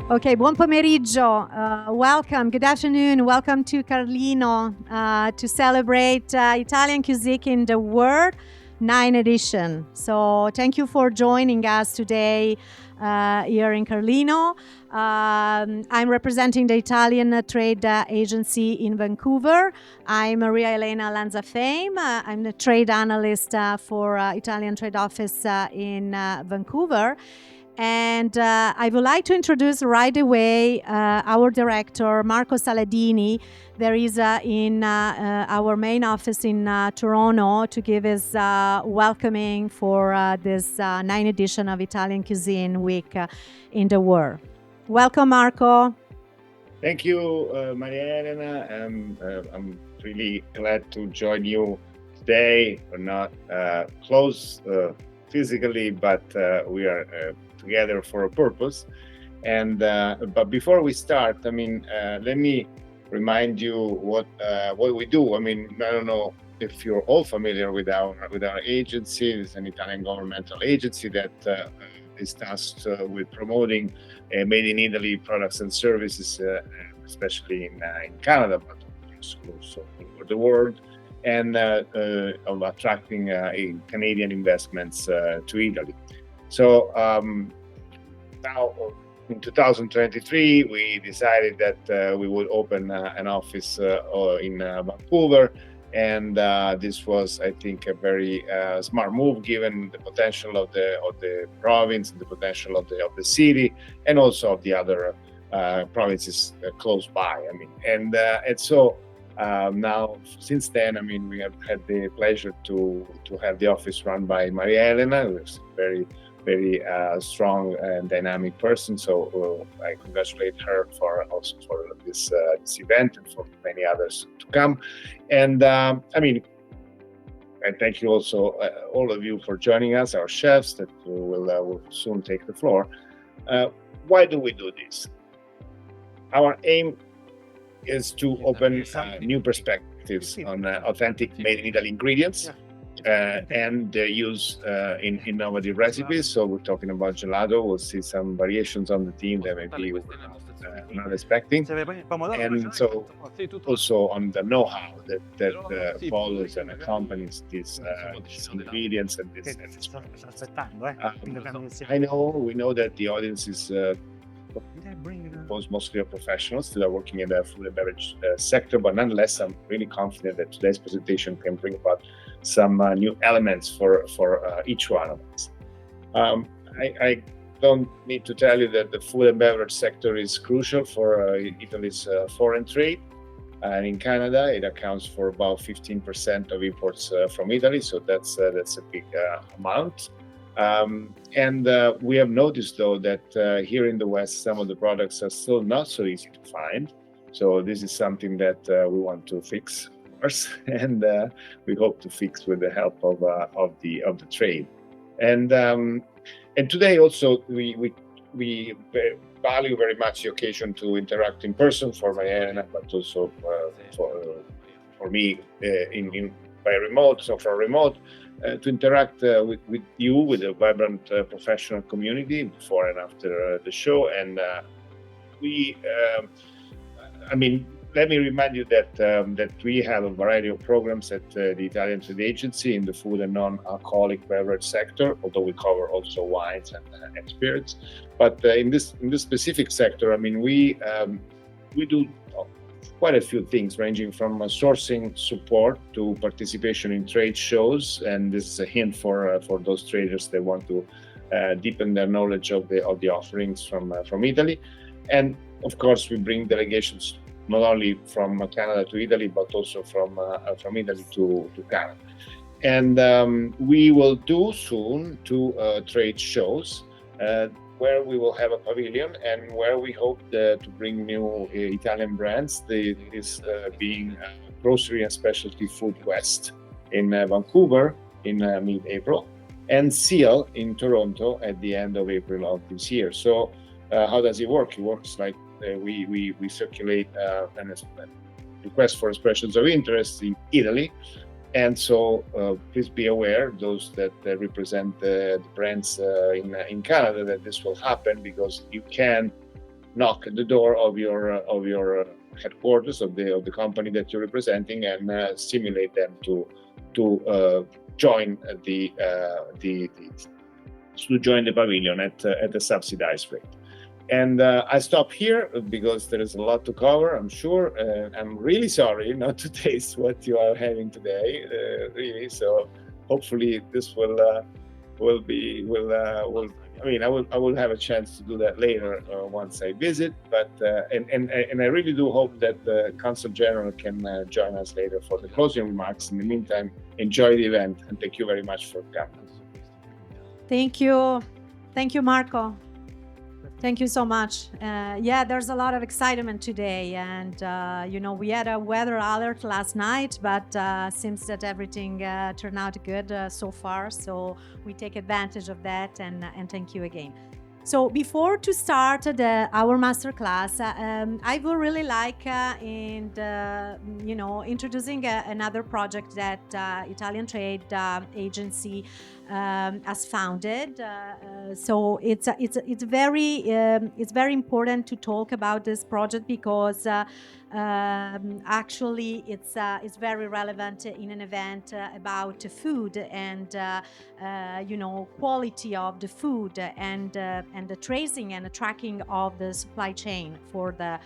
Okay, buon pomeriggio. Welcome. Good afternoon. Welcome to Carlino to celebrate Italian Cuisine in the World 9th edition. So thank you for joining us today here in Carlino. I'm representing the Italian trade agency in Vancouver. I'm Maria Elena Lanzafame. I'm the trade analyst for Italian trade office in Vancouver. And I would like to introduce right away our director, Marco Saladini. There is in our main office in Toronto to give his welcoming for this 9th edition of Italian Cuisine Week in the world. Welcome, Marco. Thank you, Maria Elena. I'm really glad to join you today. We're not close physically, but we are together for a purpose. And but before we start, let me remind you what we do. I don't know if you're all familiar with our agency. It's an Italian governmental agency that is tasked with promoting made in Italy products and services, especially in Canada, but also all over the world, and of attracting Canadian investments to Italy. So now in 2023, we decided that we would open an office in Vancouver, and this was, I think, a very smart move given the potential of the province, the potential of the city, and also of the other provinces close by. And so now since then, we have had the pleasure to have the office run by Maria Elena, who's very strong and dynamic person. So I congratulate her for this event and for many others to come. And I thank you also all of you for joining us, our chefs that will soon take the floor. Why do we do this? Our aim is to open new perspectives on authentic made in Italy ingredients. And use in innovative recipes. So we're talking about gelato. We'll see some variations on the theme that maybe we're not expecting. And so also on the know-how that follows and accompanies these ingredients and this we know that the audience is mostly of professionals that are working in the food and beverage sector, but nonetheless, I'm really confident that today's presentation can bring about some new elements for each one of us. I don't need to tell you that the food and beverage sector is crucial for Italy's foreign trade. And in Canada, it accounts for about 15% of imports from Italy, so that's a big amount. And we have noticed, though, that here in the West, some of the products are still not so easy to find. So this is something that we want to fix, of course, and we hope to fix with the help of the trade. And today also we value very much the occasion to interact in person for Elena, but also for me by remote. So from remote. To interact with you, with a vibrant professional community before and after the show. And let me remind you that we have a variety of programs at the Italian Trade Agency in the food and non-alcoholic beverage sector, although we cover also wines and spirits. But in this specific sector, we do quite a few things, ranging from sourcing support to participation in trade shows, and this is a hint for those traders that want to deepen their knowledge of the offerings from Italy. And of course, we bring delegations not only from Canada to Italy, but also from Italy to Canada. And we will do soon 2 trade shows where we will have a pavilion and where we hope to bring new Italian brands. This being Grocery and Specialty Food West in Vancouver in mid-April, and Seal in Toronto at the end of April of this year. So how does it work? It works like we circulate a request for expressions of interest in Italy. And so please be aware, those that represent the brands in Canada, that this will happen, because you can knock at the door of your headquarters of the company that you're representing and stimulate them to join the pavilion at a subsidized rate. And I stop here because there is a lot to cover, I'm sure. I'm really sorry not to taste what you are having today, really. So hopefully this will I will have a chance to do that later once I visit. But and I really do hope that the Consul General can join us later for the closing remarks. In the meantime, enjoy the event, and thank you very much for coming. Thank you, Marco. Thank you so much. Yeah, there's a lot of excitement today, and we had a weather alert last night, but seems that everything turned out good so far. So we take advantage of that, and thank you again. So before to start our masterclass, I would really like introducing another project that Italian Trade Agency has founded. So it's very important to talk about this project because actually it's very relevant in an event about food and quality of the food and the tracing and the tracking of the supply chain for the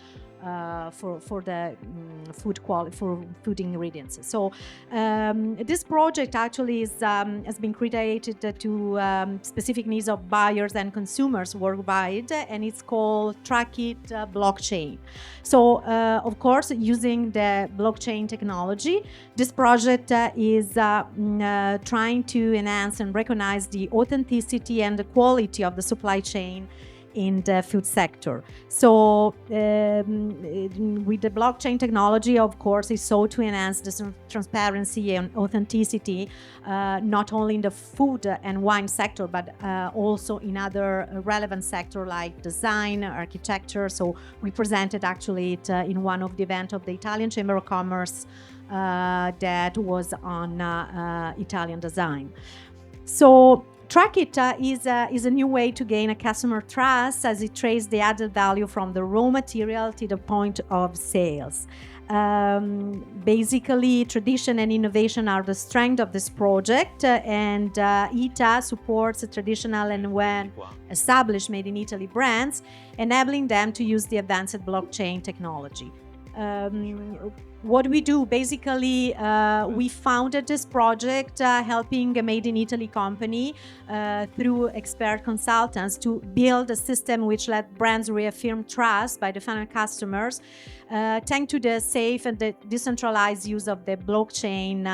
food quality, for food ingredients. So this project actually has been created to specific needs of buyers and consumers worldwide, and it's called TrackIT blockchain. So of course, using the blockchain technology, this project is trying to enhance and recognize the authenticity and the quality of the supply chain in the food sector. So with the blockchain technology, of course, is so to enhance the transparency and authenticity, not only in the food and wine sector, but also in other relevant sectors like design, architecture. So we presented actually it in one of the events of the Italian Chamber of Commerce that was on Italian design. So TrackIT is a new way to gain a customer trust as it traces the added value from the raw material to the point of sales. Basically, tradition and innovation are the strength of this project, and ITA supports traditional and well-established Made in Italy brands, enabling them to use the advanced blockchain technology. What we do, basically, we founded this project helping a Made in Italy company through expert consultants to build a system which let brands reaffirm trust by the final customers thanks to the safe and the decentralized use of the blockchain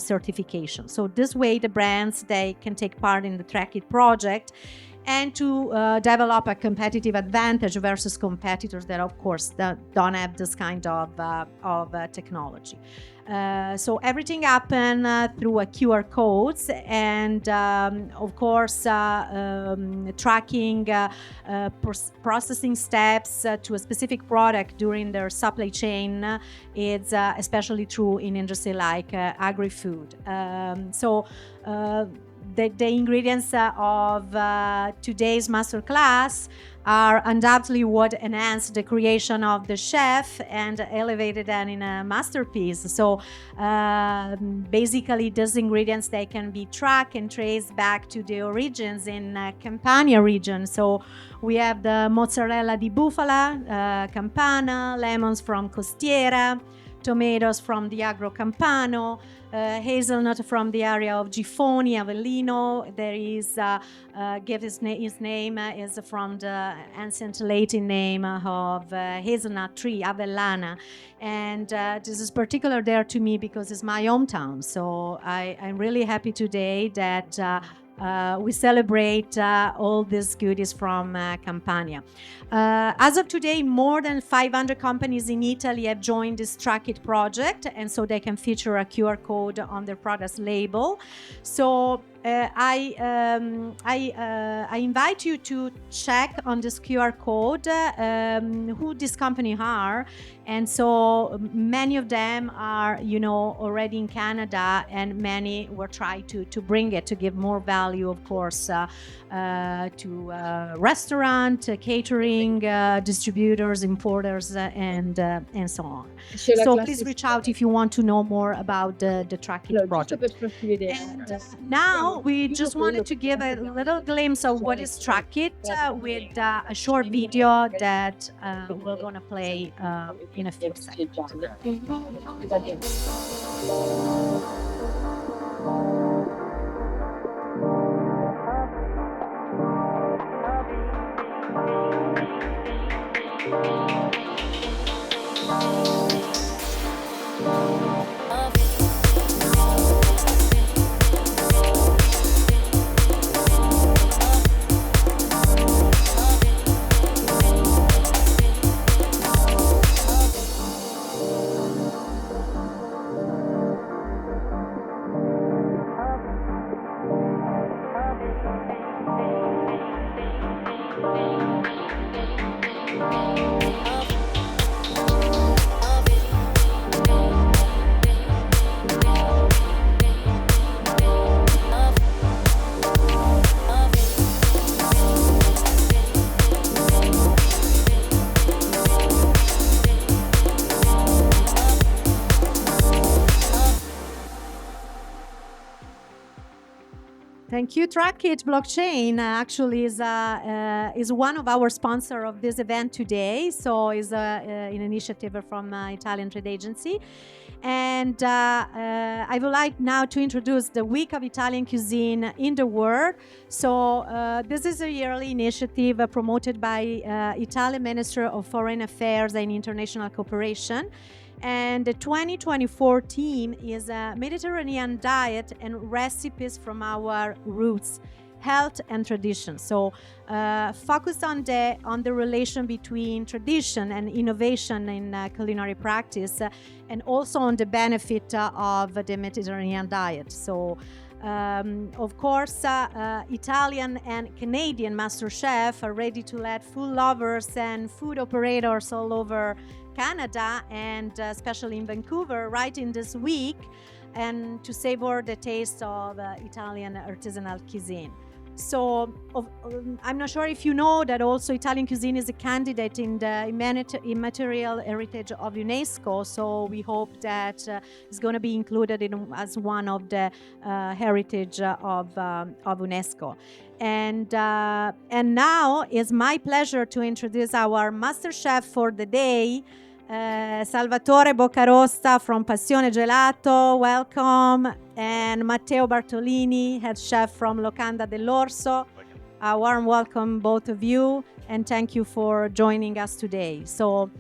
certification. So this way the brands, they can take part in the TrackIT project and to develop a competitive advantage versus competitors that, of course, don't have this kind of technology. So everything happened through a QR codes and, of course, tracking processing steps to a specific product during their supply chain. It's especially true in industry like agri-food. The ingredients of today's masterclass are undoubtedly what enhanced the creation of the chef and elevated them in a masterpiece. So basically, these ingredients, they can be tracked and traced back to the origins in Campania region. So we have the mozzarella di bufala, Campana, lemons from Costiera, tomatoes from the Agro Campano, hazelnut from the area of Gifoni, Avellino. There is, his name is from the ancient Latin name of hazelnut tree, Avellana. And this is particular there to me because it's my hometown. So I'm really happy today that we celebrate all these goodies from Campania. As of today, more than 500 companies in Italy have joined this TrackIT project, and so they can feature a QR code on their product's label. So I invite you to check on this QR code who this company are, and so many of them are, already in Canada, and many will try to bring it to give more value, of course, to restaurant, catering, distributors, importers, and so on. So please reach out if you want to know more about the TrackIT project. And now we just wanted to give a little glimpse of what is TrackIT with a short video that we're going to play in a few seconds. Thank you. TrackIT blockchain actually is one of our sponsor of this event today. So is an initiative from Italian trade agency. And I would like now to introduce the Week of Italian Cuisine in the World. So this is a yearly initiative promoted by Italian Minister of Foreign Affairs and International Cooperation. And the 2024 theme is Mediterranean diet and recipes from our roots, health and tradition. So focus on the relation between tradition and innovation in culinary practice, and also on the benefit of the Mediterranean diet. So of course, Italian and Canadian master chefs are ready to let food lovers and food operators all over Canada, and especially in Vancouver, right in this week, and to savor the taste of Italian artisanal cuisine. So I'm not sure if you know that also Italian cuisine is a candidate in the immaterial heritage of UNESCO. So we hope that it's going to be included as one of the heritage of UNESCO. And now it's my pleasure to introduce our master chef for the day, Salvatore Boccarossa from Passione Gelato, welcome, and Matteo Bartolini, head chef from Locanda dell'Orso. A warm welcome, both of you, and thank you for joining us today. So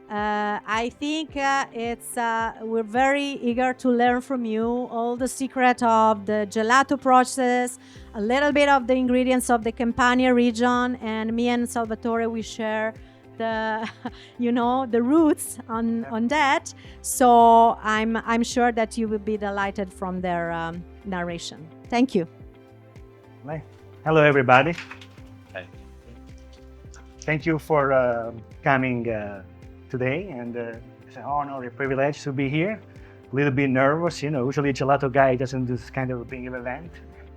I think we're very eager to learn from you all the secret of the gelato process, a little bit of the ingredients of the Campania region, and me and Salvatore, we share the roots on that. So I'm sure that you will be delighted from their narration. Thank you. Hello, everybody. Thank you for coming today, and it's an honor and privilege to be here. A little bit nervous, usually a gelato guy doesn't do this kind of big event.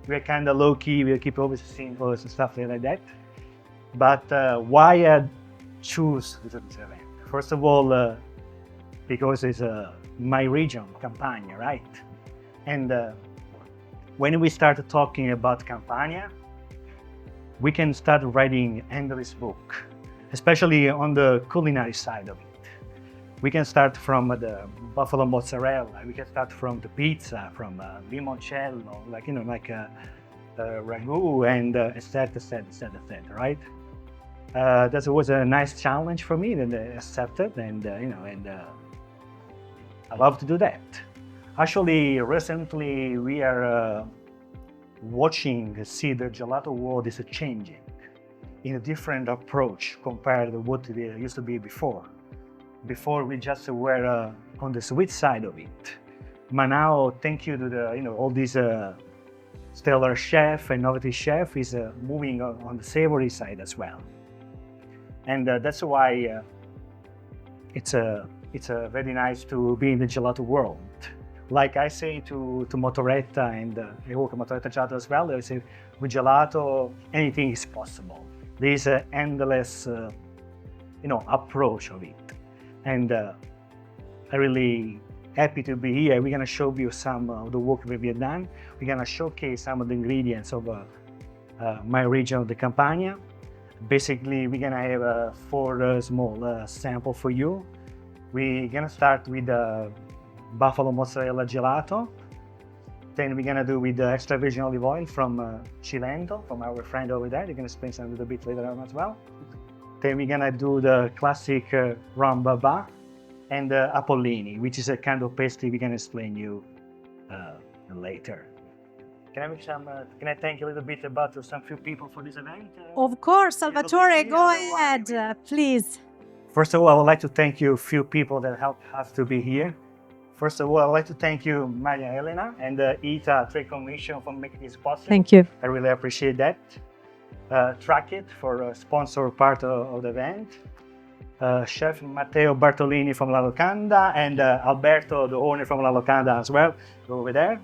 We're kind of low-key, we keep always simple and stuff like that. But why I choose this event? First of all, because it's my region, Campania, right? And when we start talking about Campania, we can start writing endless book, especially on the culinary side of it. We can start from the buffalo mozzarella, we can start from the pizza, from limoncello, ragu, and etc., right? That was a nice challenge for me, and I accepted, and I love to do that. Actually, recently we are see the gelato world is changing in a different approach compared to what it used to be before. Before we just were on the sweet side of it, but now, thank you to the all these stellar chef, innovative chef, is moving on the savory side as well. And that's why it's very nice to be in the gelato world. Like I say to Motoretta, and I work at Motoretta Gelato as well, I say with gelato, anything is possible. There's an endless approach of it. And I'm really happy to be here. We're gonna show you some of the work we've done. We're gonna showcase some of the ingredients of my region of the Campania. Basically, we're gonna have 4 small samples for you. We're gonna start with buffalo mozzarella gelato. Then we're gonna do with extra virgin olive oil from Cilento, from our friend over there. They're gonna explain some a little bit later on as well. Then we're gonna do the classic rum baba and Apollini, which is a kind of pastry we can explain you later. Can I thank you a little bit about some few people for this event? Of course, Salvatore, go ahead, please. First of all, I would like to thank you a few people that helped us to be here. First of all, I would like to thank you, Maria and Elena, and the ITA Trade Commission for making this possible. Thank you. I really appreciate that. TrackIT for sponsor part of the event. Chef Matteo Bartolini from La Locanda, and Alberto, the owner from La Locanda as well, over there.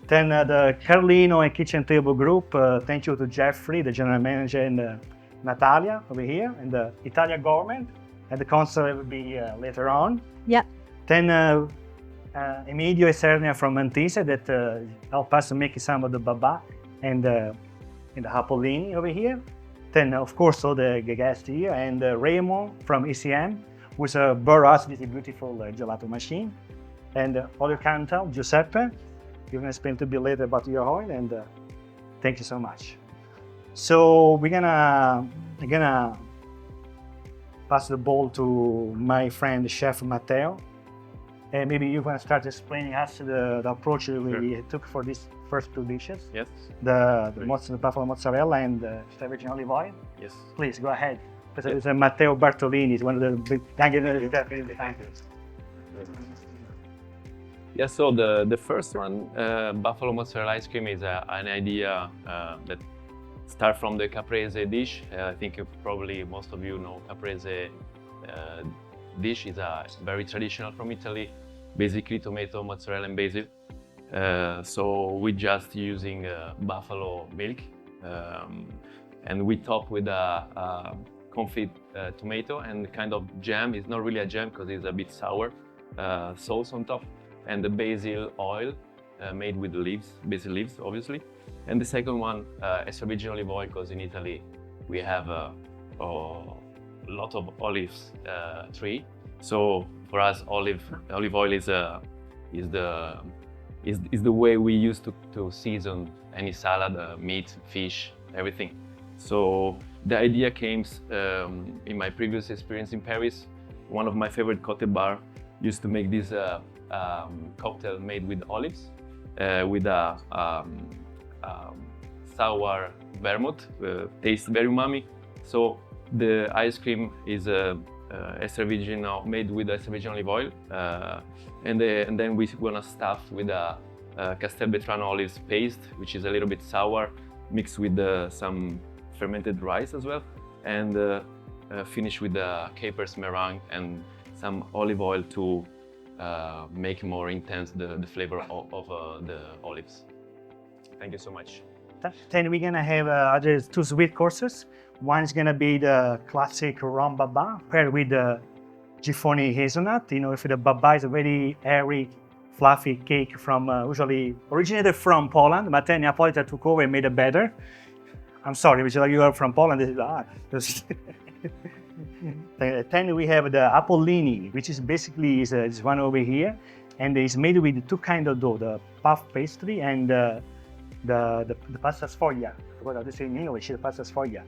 Then the Carlino and Kitchen Table Group, thank you to Jeffrey, the general manager, and Natalia over here, and the Italian government, and the consulate will be later on. Yeah. Then Emiddio Isernia from Antise that helped us make some of the baba and the Apollini over here. Then, of course, all the guests here, and Remo from ECM, who's brought us this beautiful gelato machine. And Oleocanthal, Giuseppe, you're going to explain a bit later about your oil, and thank you so much. So we're gonna pass the ball to my friend, Chef Matteo. And maybe you want to start explaining us the approach we took for these first 2 dishes. Yes. The buffalo mozzarella and the extra virgin olive oil. Yes. Please go ahead. It's Matteo Bartolini, is one of the big behind us. Yeah. So the first one, buffalo mozzarella ice cream, is an idea that starts from the caprese dish. I think probably most of you know caprese dish is very traditional from Italy, basically tomato, mozzarella, and basil. So we're just using buffalo milk, and we top with a confit tomato and kind of jam. It's not really a jam because it's a bit sour, sauce on top, and the basil oil made with the leaves, basil leaves, obviously. And the second one, extra virgin olive oil, because in Italy we have a lot of olives tree. So for us, olive oil is the way we use to season any salad, meat, fish, everything. So the idea came in my previous experience in Paris. One of my favorite cocktail bar used to make this cocktail made with olives, with a sour vermouth, tastes very umami. So the ice cream is extra virgin, made with extra virgin olive oil, and then we wanna stuff with a Castelvetrano olives paste, which is a little bit sour, mixed with some fermented rice as well, and finish with the capers meringue and some olive oil to make more intense the flavor of the olives. Thank you so much. Then we're gonna have other 2 sweet courses. One is gonna be the classic rum baba paired with the Giffoni hazelnut. You know, if the baba is a very airy, fluffy cake from usually originated from Poland, but then Neapolitan took over and made it better. I'm sorry, because you are from Poland. Then we have the Apollini, which is basically is one over here, and it's made with 2 kinds of dough: the puff pastry and the pasta sfoglia. I forgot how to say in English. The pasta sfoglia.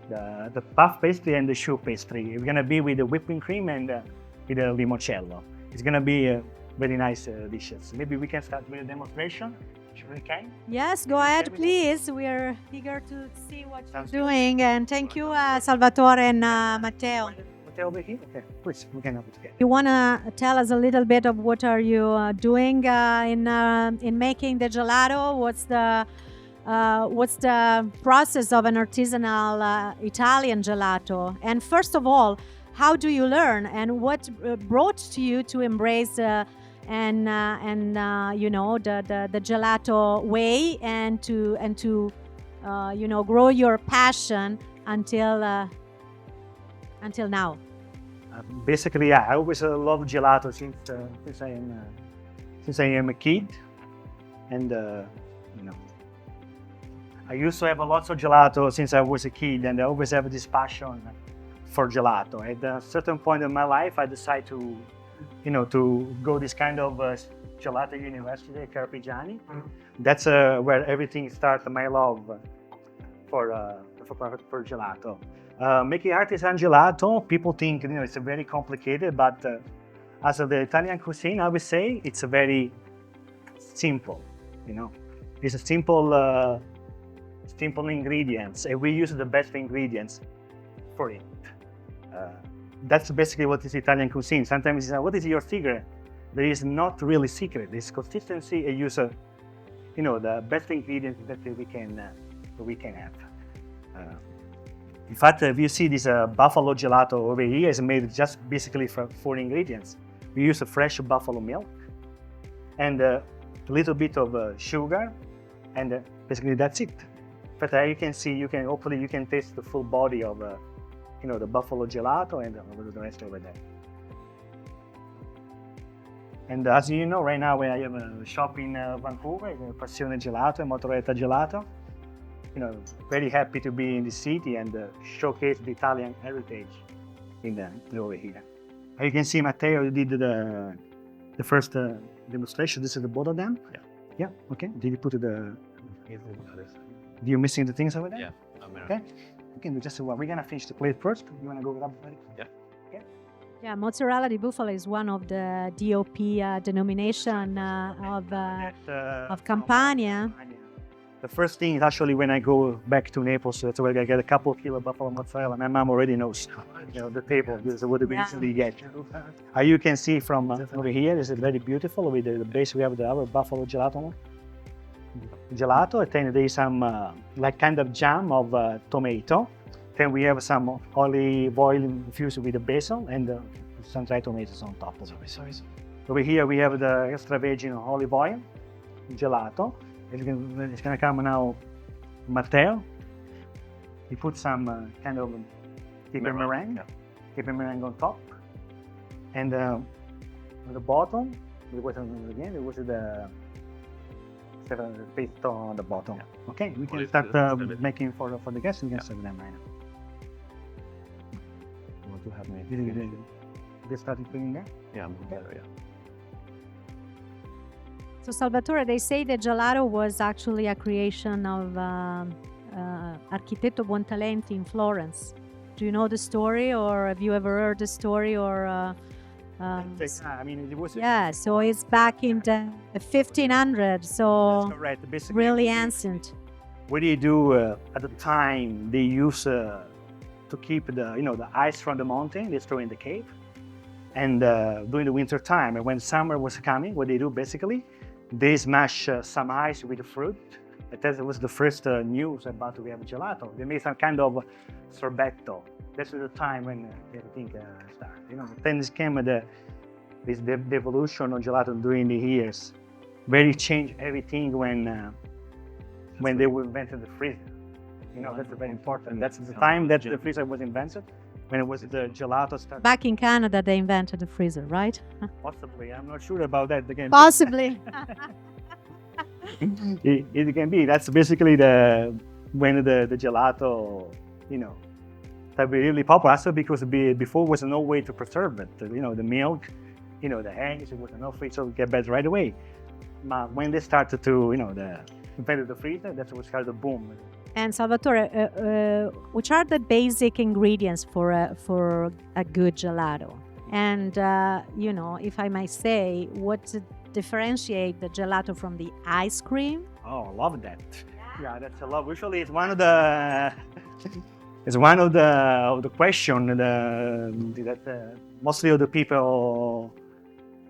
The puff pastry and the choux pastry. It's gonna be with the whipping cream and with the limoncello. It's gonna be very nice dishes. Maybe we can start with a demonstration. Should we can? Yes, go ahead, please. We are eager to see what you're doing, and thank you, Salvatore and Matteo. Matteo over here? Okay, please, we can have it together. You want to tell us a little bit of what are you doing in making the gelato? What's the process of an artisanal Italian gelato? And first of all, how do you learn, and what brought to you to embrace the gelato way and to grow your passion until now? Basically, yeah, I always loved gelato since I am a kid, and I used to have lots of gelato since I was a kid, and I always have this passion for gelato. At a certain point in my life, I decided to go this kind of gelato university at Carpigiani. That's where everything started. My love for gelato. Making artisan gelato, people think it's very complicated, but as of the Italian cuisine, I would say it's a very simple. It's a simple ingredients, and we use the best ingredients for it. That's basically what is Italian cuisine. Sometimes it's what is your secret? There is not really secret. It's consistency and use the best ingredients that we can have. In fact, if you see this buffalo gelato over here, is made just basically from 4 ingredients. We use a fresh buffalo milk and a little bit of sugar, and basically that's it. But you can see, hopefully you can taste the full body of the buffalo gelato and the rest over there. And as you know, right now I have a shop in Vancouver, Passione Gelato and Motoretta Gelato. Very happy to be in the city and showcase the Italian heritage over here. As you can see, Matteo did the first demonstration. This is the both of them. Yeah. Yeah. Okay. Did you put the? Do you missing the things over there? Yeah. Okay. Okay. We're gonna finish the plate first. You wanna go grab it? Yeah. Okay. Yeah, mozzarella di bufala is one of the DOP denomination of Campania. The first thing is actually when I go back to Naples, that's where I get a couple of kilo buffalo mozzarella. My mom already knows, the table. This is what we usually get. As you can see from over here, this is very beautiful. With the base, we have our buffalo gelato. And then there is some like kind of jam of tomato. Then we have some olive oil infused with the basil and some dried tomatoes on top of it. Sorry. Over here we have the extra virgin olive oil gelato. It's gonna come now, Matteo. He put some kind of caper meringue, on top, and on the bottom, there was the paste on the bottom. Yeah. Okay, we can start making for the guests. We can serve them right now. What to have me? They started cooking there? Yeah, better, yeah. So Salvatore, they say that gelato was actually a creation of Architetto Buontalenti in Florence. Do you know the story, or have you ever heard the story? Or it was. Yeah, so it's back in the 1500s. So that's correct. Basically, really ancient. What do you do at the time? They use to keep the ice from the mountain. They store in the cave, and during the winter time, and when summer was coming, what they do basically. They smash some ice with the fruit. That was the first news about we have gelato. They made some kind of sorbetto. That's the time when everything started. Then came the evolution of gelato during the years. Very changed everything when they invented the freezer. That's very important. That's the time that the freezer was invented. When it was the gelato started. Back in Canada, they invented the freezer, right? Possibly, I'm not sure about that again. Possibly. It can be. That's basically when the gelato, that be really popular. Also because before was no way to preserve it. The milk, the eggs, it was no free, so get bad right away. But when they started to, invented the freezer, that's what started the boom. And Salvatore, which are the basic ingredients for a good gelato? And if I might say, what differentiate the gelato from the ice cream? Oh, I love that. Yeah, that's a love. Usually, it's one of the It's one of the question that mostly of the people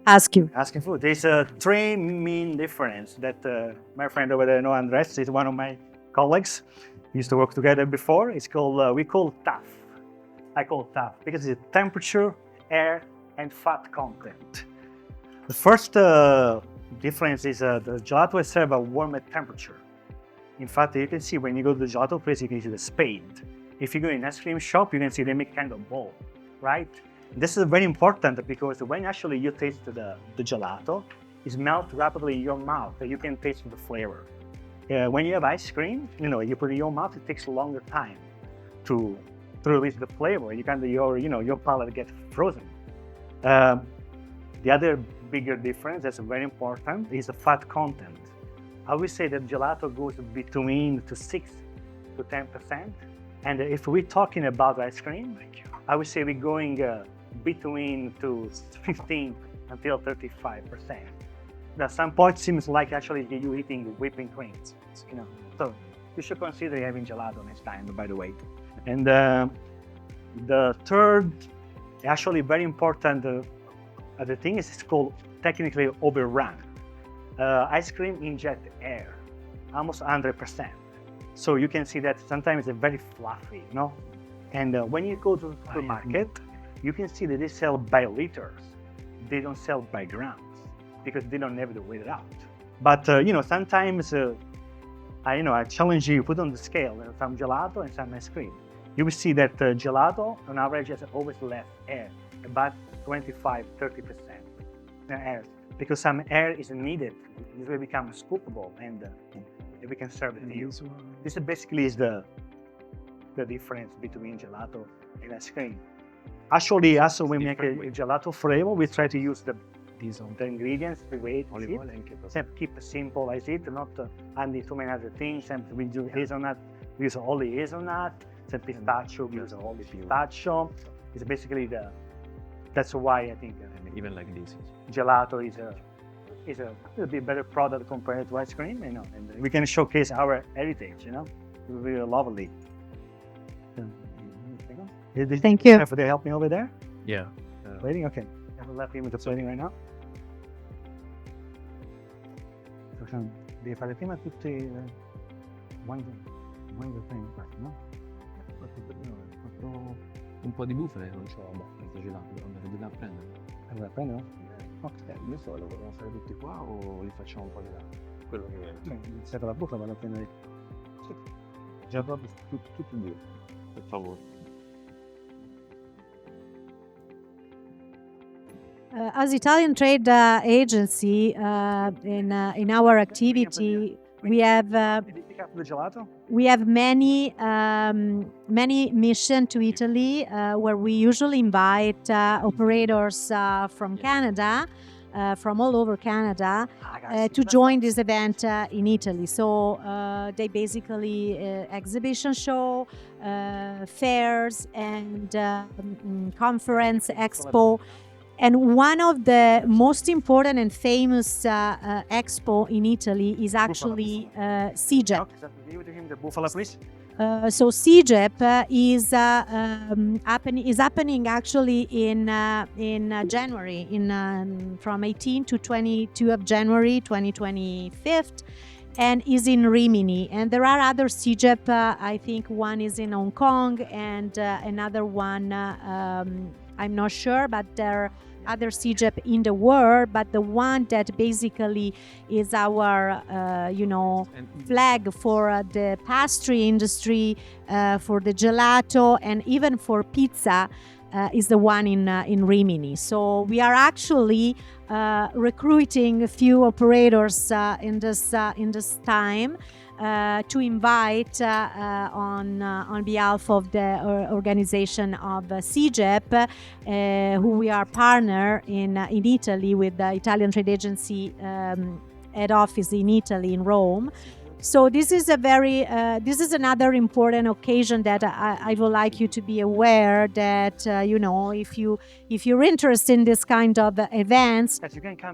Asking for. There's three main difference that my friend over there, Andres, is one of my colleagues. We used to work together before. It's called we call TAF. I call TAF because it's temperature, air, and fat content. The first difference is the gelato is served at warm temperature. In fact, you can see when you go to the gelato place, you can see the spade. If you go in an ice cream shop, you can see they make kind of bowl, right? This is very important because when actually you taste the gelato, it melts rapidly in your mouth, and you can taste the flavor. When you have ice cream, you put it in your mouth, it takes a longer time to release the flavor. Your palate gets frozen. The other bigger difference that's very important is the fat content. I would say that gelato goes between 6 to 10%. And if we're talking about ice cream, I would say we're going between 15 until 35%. At some point, it seems like actually you're eating whipping creams. So you should consider having gelato next time, by the way. And the third, actually very important, the thing is it's called technically overrun. Ice cream inject air, almost 100%. So you can see that sometimes it's very fluffy, And when you go to the market, you can see that they sell by liters. They don't sell by grams because they don't have to weigh it out. But sometimes I challenge you, put on the scale some gelato and some ice cream. You will see that gelato on average has always less air, about 25-30% air, because some air is needed. It will become scoopable and we can serve it to you. This basically is the difference between gelato and ice cream. Actually, also when we make a gelato flavor, we try to use the ingredients, the way Olive oil and keep it simple as it, not adding too many other things. And we do hazelnut, we use only hazelnut. Some pistachio, we use only pistachio. It's basically that's why I think even like this gelato is a little bit better product compared to ice cream, and we can showcase our heritage, It's really lovely. Thank you. Have they help me over there? Yeah. Plating? Okay. I have left him with the plating right now. Devi fare prima tutti one thing, no? Ho fatto un po' di bufale, non c'ho abbastanza gelato, devo andare da prendere. Allora, prendo? Ok, io so, lo vogliamo fare tutti qua o li facciamo un po' di là? Quello che viene. Iniziato la bufala, vado a prendere. Sì. Già proprio Tutti e due, per favore. As Italian trade agency, in our activity, we have many missions to Italy, where we usually invite operators from Canada, from all over Canada, to join this event in Italy. So they basically exhibition show, fairs, and conference, expo. And one of the most important and famous expo in Italy is actually Sigep. So Sigep is happening actually in January, from 18 to 22 of January 2025, and is in Rimini. And there are other Sigep. I think one is in Hong Kong, and another one I'm not sure, but there are other Sigep in the world. But the one that basically is our, flag for the pastry industry, for the gelato, and even for pizza, is the one in Rimini. So we are actually recruiting a few operators in this time. To invite on behalf of the organization of Sigep, who we are partner in Italy with the Italian Trade Agency head office in Italy, in Rome. So this is another important occasion that I would like you to be aware that if you're interested in this kind of events,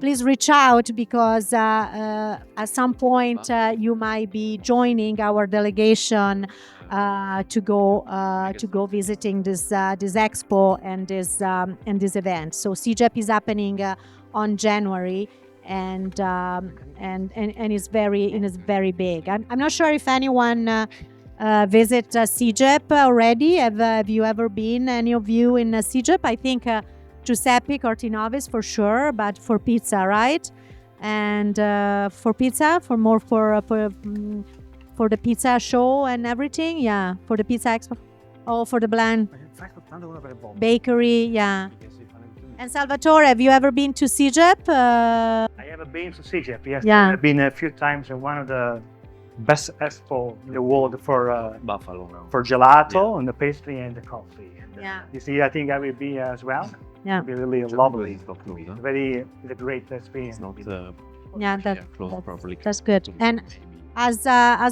please reach out, because at some point you might be joining our delegation to go visiting this expo and this event. So Sigep is happening on January, and it's very big. I'm not sure if anyone visit Sigep already. Have you ever been, any of you, in Sigep? I think Giuseppe Cortinovis for sure, but for pizza, right? And for pizza, for the pizza show and everything, yeah. For the pizza expo, for the blend bakery, yeah. And Salvatore, have you ever been to Sigep? I have been to Sigep, yes. Yeah. I've been a few times in one of the best expo in the world for Buffalo now. for gelato and the pastry and the coffee. And, Yeah. You see, I think I will be as well. Yeah. It'll be really lovely. It's not close, huh? It's a great experience. It's not Yeah, closed properly. that's good. And as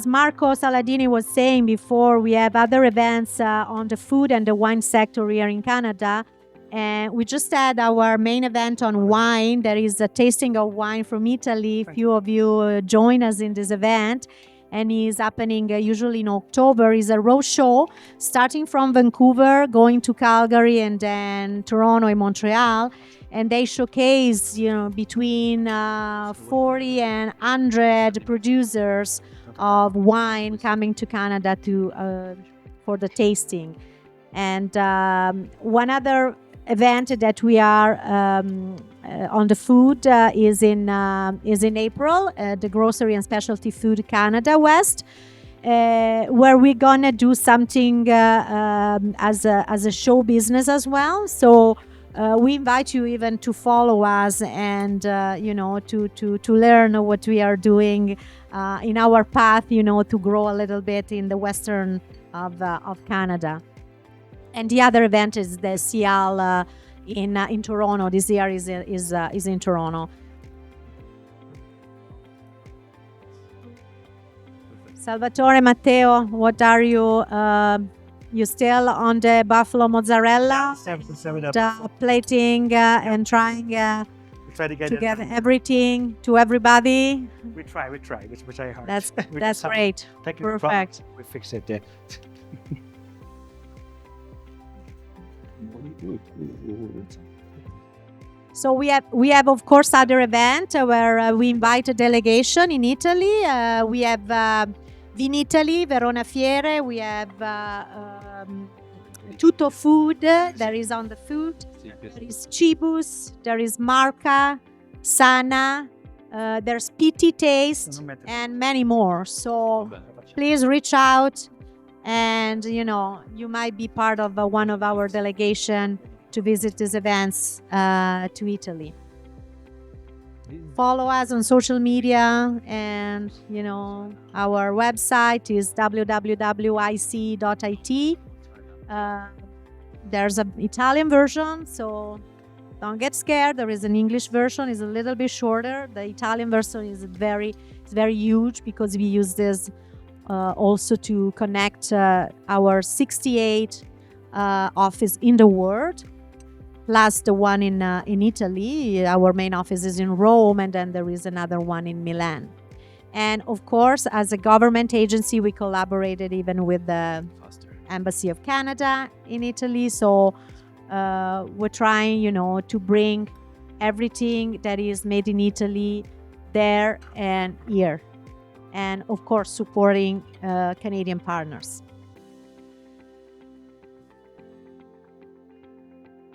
Marco Saladini was saying before, we have other events on the food and the wine sector here in Canada. And we just had our main event on wine. There is a tasting of wine from Italy. A few of you join us in this event. And it's happening usually in October. It's a road show starting from Vancouver, going to Calgary and then Toronto and Montreal. And they showcase, between 40 and 100 producers of wine coming to Canada for the tasting. And one other event that we are on the food is in April, the Grocery and Specialty Food Canada West, where we're gonna do something as a show business as well. So we invite you even to follow us and to learn what we are doing in our path, to grow a little bit in the western of Canada. And the other event is the CL in Toronto. This year is in Toronto. Salvatore, Matteo, what are you? You still on the buffalo mozzarella? Plating and trying We try to get everything to everybody. We try, which I heard. That's great. Perfect. We fix it. Yeah. So we have of course other event where we invite a delegation in Italy. We have Vinitaly, Verona Fiere. We have Tutto Food. There is on the food. There is Cibus. There is Marca, Sana. There's PT Taste and many more. So please reach out. And you might be part of one of our delegation to visit these events to Italy. Follow us on social media, and our website is www.ic.it. There's an Italian version, so don't get scared. There is an English version, it's a little bit shorter. The Italian version is very huge because we use this also to connect our 68 office in the world, plus the one in Italy. Our main office is in Rome, and then there is another one in Milan. And of course, as a government agency, we collaborated even with the Embassy of Canada in Italy. So we're trying, to bring everything that is made in Italy there and here. And of course, supporting Canadian partners.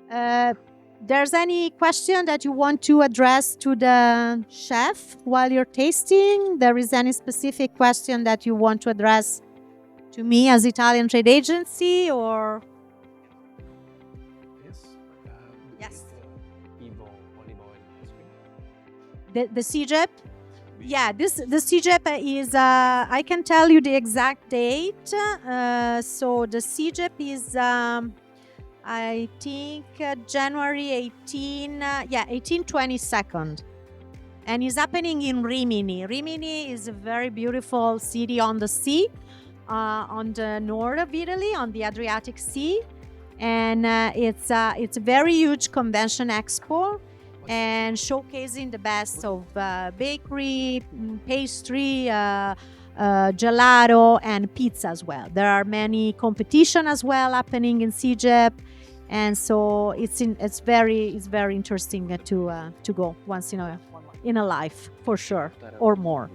There's any question that you want to address to the chef while you're tasting? There is any specific question that you want to address to me as Italian trade agency, or? Yes. Evoo olive oil. The Sigep? Yeah, the Sigep is, I can tell you the exact date. So the Sigep is, I think, January 1822. And it's happening in Rimini. Rimini is a very beautiful city on the sea, on the north of Italy, on the Adriatic Sea. And it's a very huge convention expo, and showcasing the best of bakery, pastry, gelato and pizza as well. There are many competition as well happening in Sigep, and so it's very interesting to go once in a life for sure or more.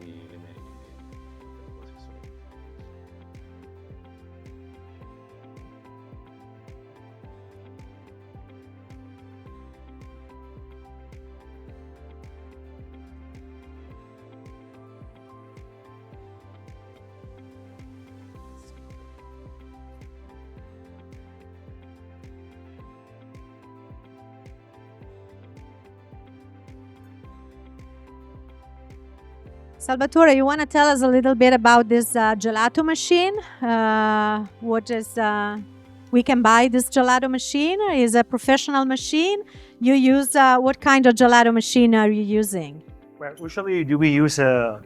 Salvatore, you want to tell us a little bit about this gelato machine? We can buy this gelato machine? Is a professional machine? You use what kind of gelato machine are you using? Well, usually we use a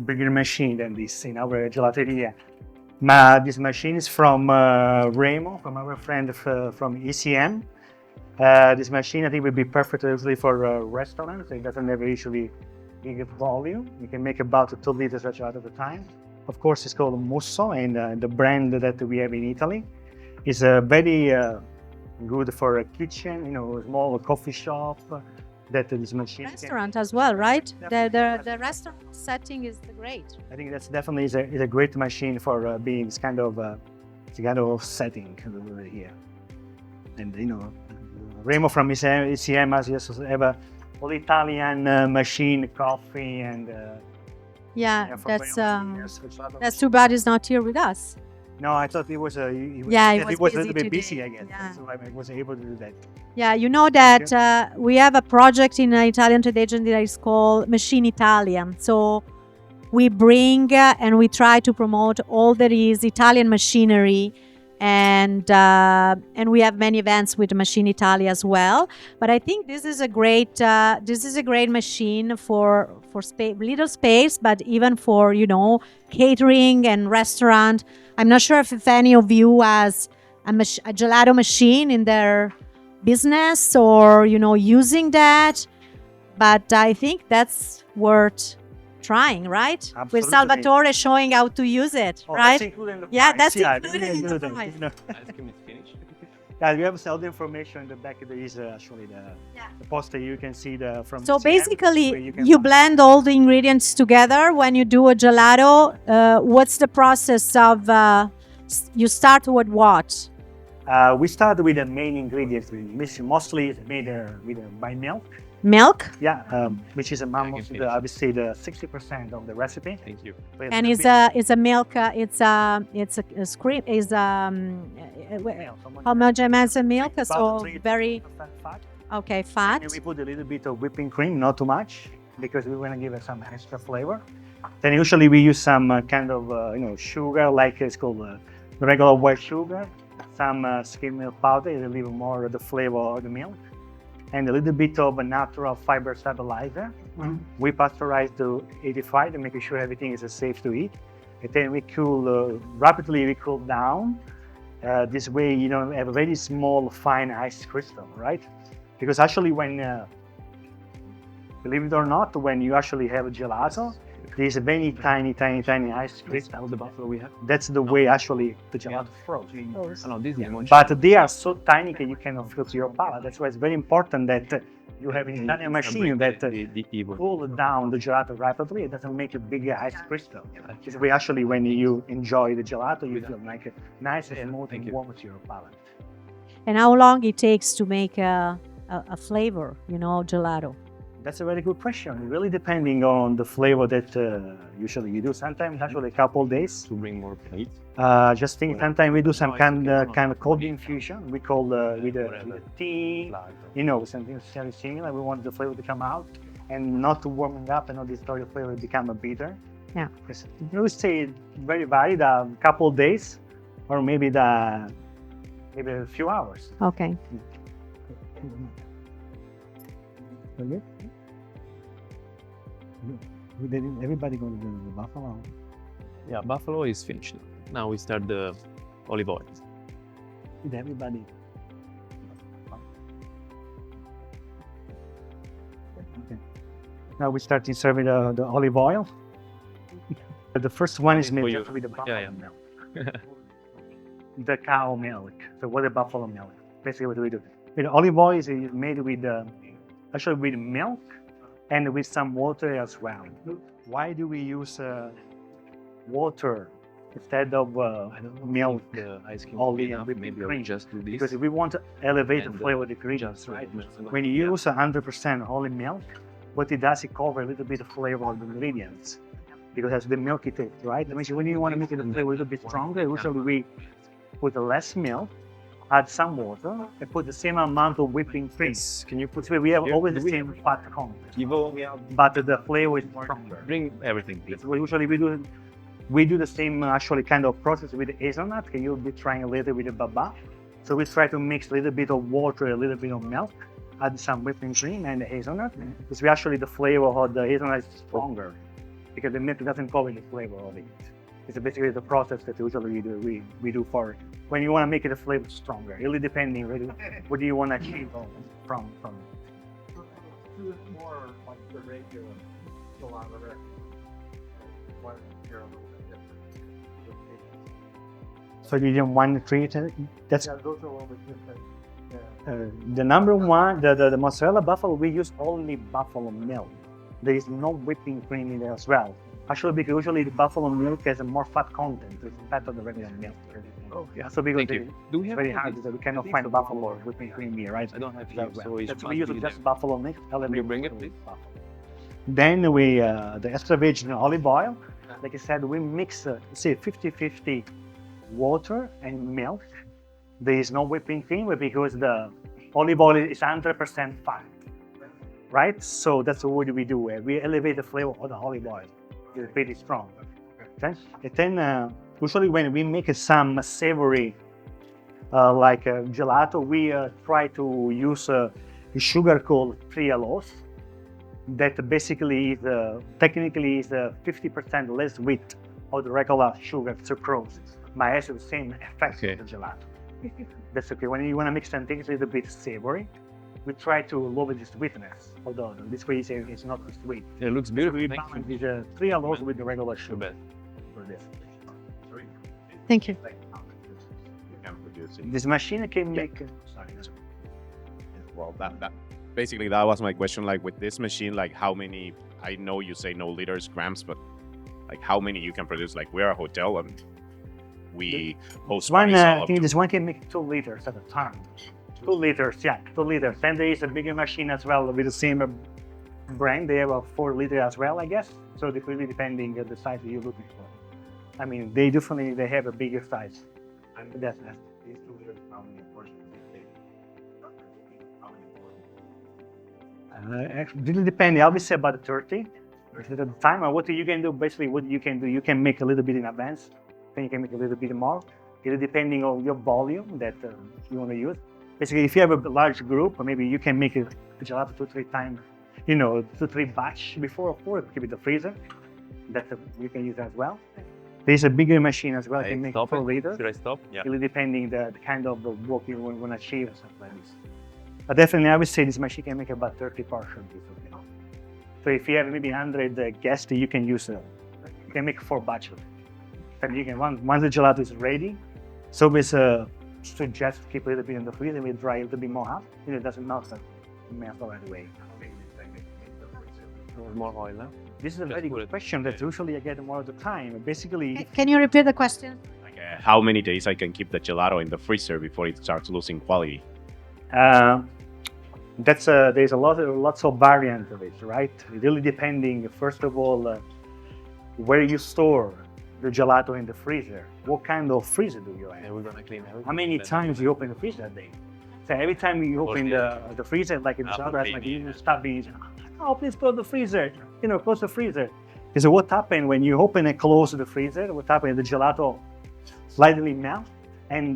bigger machine than this in our gelateria. This machine is from Remo, from our friend from ECM. This machine I think would be perfect usually for restaurants. It doesn't have usually big volume. You can make about 2 liters of gelato at a time. Of course, it's called Musso, and the brand that we have in Italy is very good for a kitchen, a small coffee shop. That this machine restaurant as well, right? The restaurant setting is great. I think that's definitely is a great machine for being this kind of setting here. And Remo from ECM has also have a all Italian machine coffee and that's too bad he's not here with us. No, I thought he was a little bit busy, I guess. Yeah. So I wasn't able to do that. Yeah, you know that we have a project in Italian trade agency that is called Machine Italian. So we bring and we try to promote all that is Italian machinery, and we have many events with Machine Italia as well. But I think this is a great machine for little space, but even for catering and restaurant. I'm not sure if any of you has a gelato machine in their business or using that, but I think that's worth trying, right? Absolutely. With Salvatore showing how to use it, right? That's included in the yeah, price. that's included in the price. Ice cream is finished. Yeah, we have all the information in the back. There is actually the poster. You can see from. So CM, basically, you blend all the ingredients together when you do a gelato. What's the process of? You start with what? We start with the main ingredients. Mostly it's made by milk. Milk? Yeah, which is obviously the 60% of the recipe. Thank you. And it's a milk. It's a cream. Homogeneous milk. So very fat. Okay, fat. And we put a little bit of whipping cream, not too much, because we want to give it some extra flavor. Then usually we use some kind of sugar, like it's called regular white sugar, some skim milk powder, a little more of the flavor of the milk, and a little bit of a natural fiber stabilizer. Mm-hmm. We pasteurize to 85 to make sure everything is safe to eat. And then we rapidly cool down. This way you don't have a very small, fine ice crystal, right? Because actually when, believe it or not, when you actually have a gelato, there's a very tiny ice crystal. The buffalo we have. That's the way actually the gelato frozen. No, this is But they are so tiny that you cannot feel to your palate. That's why it's very important that you have an Italian machine that cool down the gelato rapidly. It doesn't make a big ice crystal. This way actually when you enjoy the gelato, you feel like a nice and smooth and warm to your palate. And how long it takes to make a flavor, gelato? That's a very good question. Really depending on the flavor that usually you do. Sometimes actually a couple days. To bring more plates. Just think sometimes we do some kind of cold infusion. We call with tea, something very similar. We want the flavor to come out and not to warming up and not destroy the flavor, become a bitter. Yeah. Because we would say very varied, a couple of days or maybe a few hours. Okay. Okay. Everybody going to do the buffalo? Yeah, buffalo is finished. Now we start the olive oil. With everybody. Okay. Now we start serving the olive oil. The first one is made For you. just with the buffalo Yeah, milk. The cow milk. So what the buffalo milk? Basically what we do. With olive oil is made with actually with milk and with some water as well. Why do we use water instead of milk, The ice cream olive, enough. whipping Maybe I'll cream? just do this. Because if we want to elevate the And, flavor of the ingredients, just right? mix it up. When you Yeah. use 100% olive milk, what it does, it covers a little bit of flavor of the ingredients. Because that's the milky taste, right? That means when you want to make it a flavor a little bit stronger, usually we put less milk, add some water, and put the same amount of whipping cream. Can you put So we have here? always the Do we same fat content, Evo? but the flavor is stronger. Bring everything, please. So usually we do the same actually kind of process with the hazelnut. Can you be trying a little with the baba? So we try to mix a little bit of water, a little bit of milk, add some whipping cream and the hazelnut. Because we actually the flavor of the hazelnut is stronger because the milk doesn't cover the flavor of it. It's basically the process that usually we do for when you want to make it a flavor stronger. Really depending really what do you want to achieve from it. Do it more like the regular gelato record. One here a little bit different. So you didn't want to treat it. That's Yeah, those are a little bit different. Yeah. the number one, the mozzarella buffalo, we use only buffalo milk. There is no whipping cream in there as well. Actually, because usually the buffalo milk has a more fat content, it's fat of the regular milk. Oh, yeah. So because Thank you. Do we it's have very all hard these? because we cannot These find are buffalo buffalo. whipping cream here, right? I don't have That here, well. so it That's must we use be just them. buffalo milk. Can you bring it, please? Then we, the extra virgin olive oil, like I said, we mix, say 50-50 water and milk. There is no whipping cream because the olive oil is 100% fat, right? So that's what we do. We elevate the flavor of the olive oil. It's pretty strong. Okay? And then usually when we make some savory, like gelato, we try to use a sugar called trialose. That basically is technically is 50% less weight of the regular sugar sucrose, but has the same effect Okay. of the gelato. That's okay. When you want to mix something a little bit savory, we try to lower the sweetness. Although this way it's not too sweet. It looks So beautiful. we Thank balance you. the trialose with the regular Too sugar bad. for this. Thank you. You can produce it. This machine can make. Sorry. Well, that basically that was my question. Like with this machine, like how many? I know you say no liters, grams, but like how many you can produce? Like we're a hotel and we host One, parties all I up think to- this one can make 2 liters at a time. 2 liters, yeah, 2 liters. Then there is a bigger machine as well with the same brand. They have a 4 liter as well, I guess. So it really depending on the size that you're looking for. I mean, they have a bigger size. And That's these 2 liters, how many portions do you take? How many portions? actually really depending. I would say about 30. At the time, what you can do, basically what you can do, you can make a little bit in advance. Then you can make a little bit more. It depending on your volume that you want to use. Basically, if you have a large group, maybe you can make a gelato 2-3 times, 2-3 batch before, or keep it in the freezer. That you can use as well. There's a bigger machine as well. I Can make stop 4 it? liters. Should I stop? Yeah. Really depending the kind of work you want to achieve or something like this. But definitely, I would say this machine can make about 30 portions. So if you have maybe 100 guests, you can use you can make 4 batches. And you can once the gelato is ready, so we suggest keep a little bit in the freezer and we dry a little bit more up. It doesn't melt right away. More oil, huh? This is a Just very put good it- question that usually I get more of the time. Basically, Can you repeat the question? like how many days I can keep the gelato in the freezer before it starts losing quality? that's there's lots of variants of it, right? Really depending, first of all, where you store the gelato in the freezer. What kind of freezer do you have? Yeah, we're gonna clean everything. How many Then- times you open the freezer a day? So every time you open the freezer, like in the After gelato, like cleaning, you stop being, oh, please close the freezer. Close the freezer. Because what happens when you open and close the freezer? What happens? The gelato slightly melt and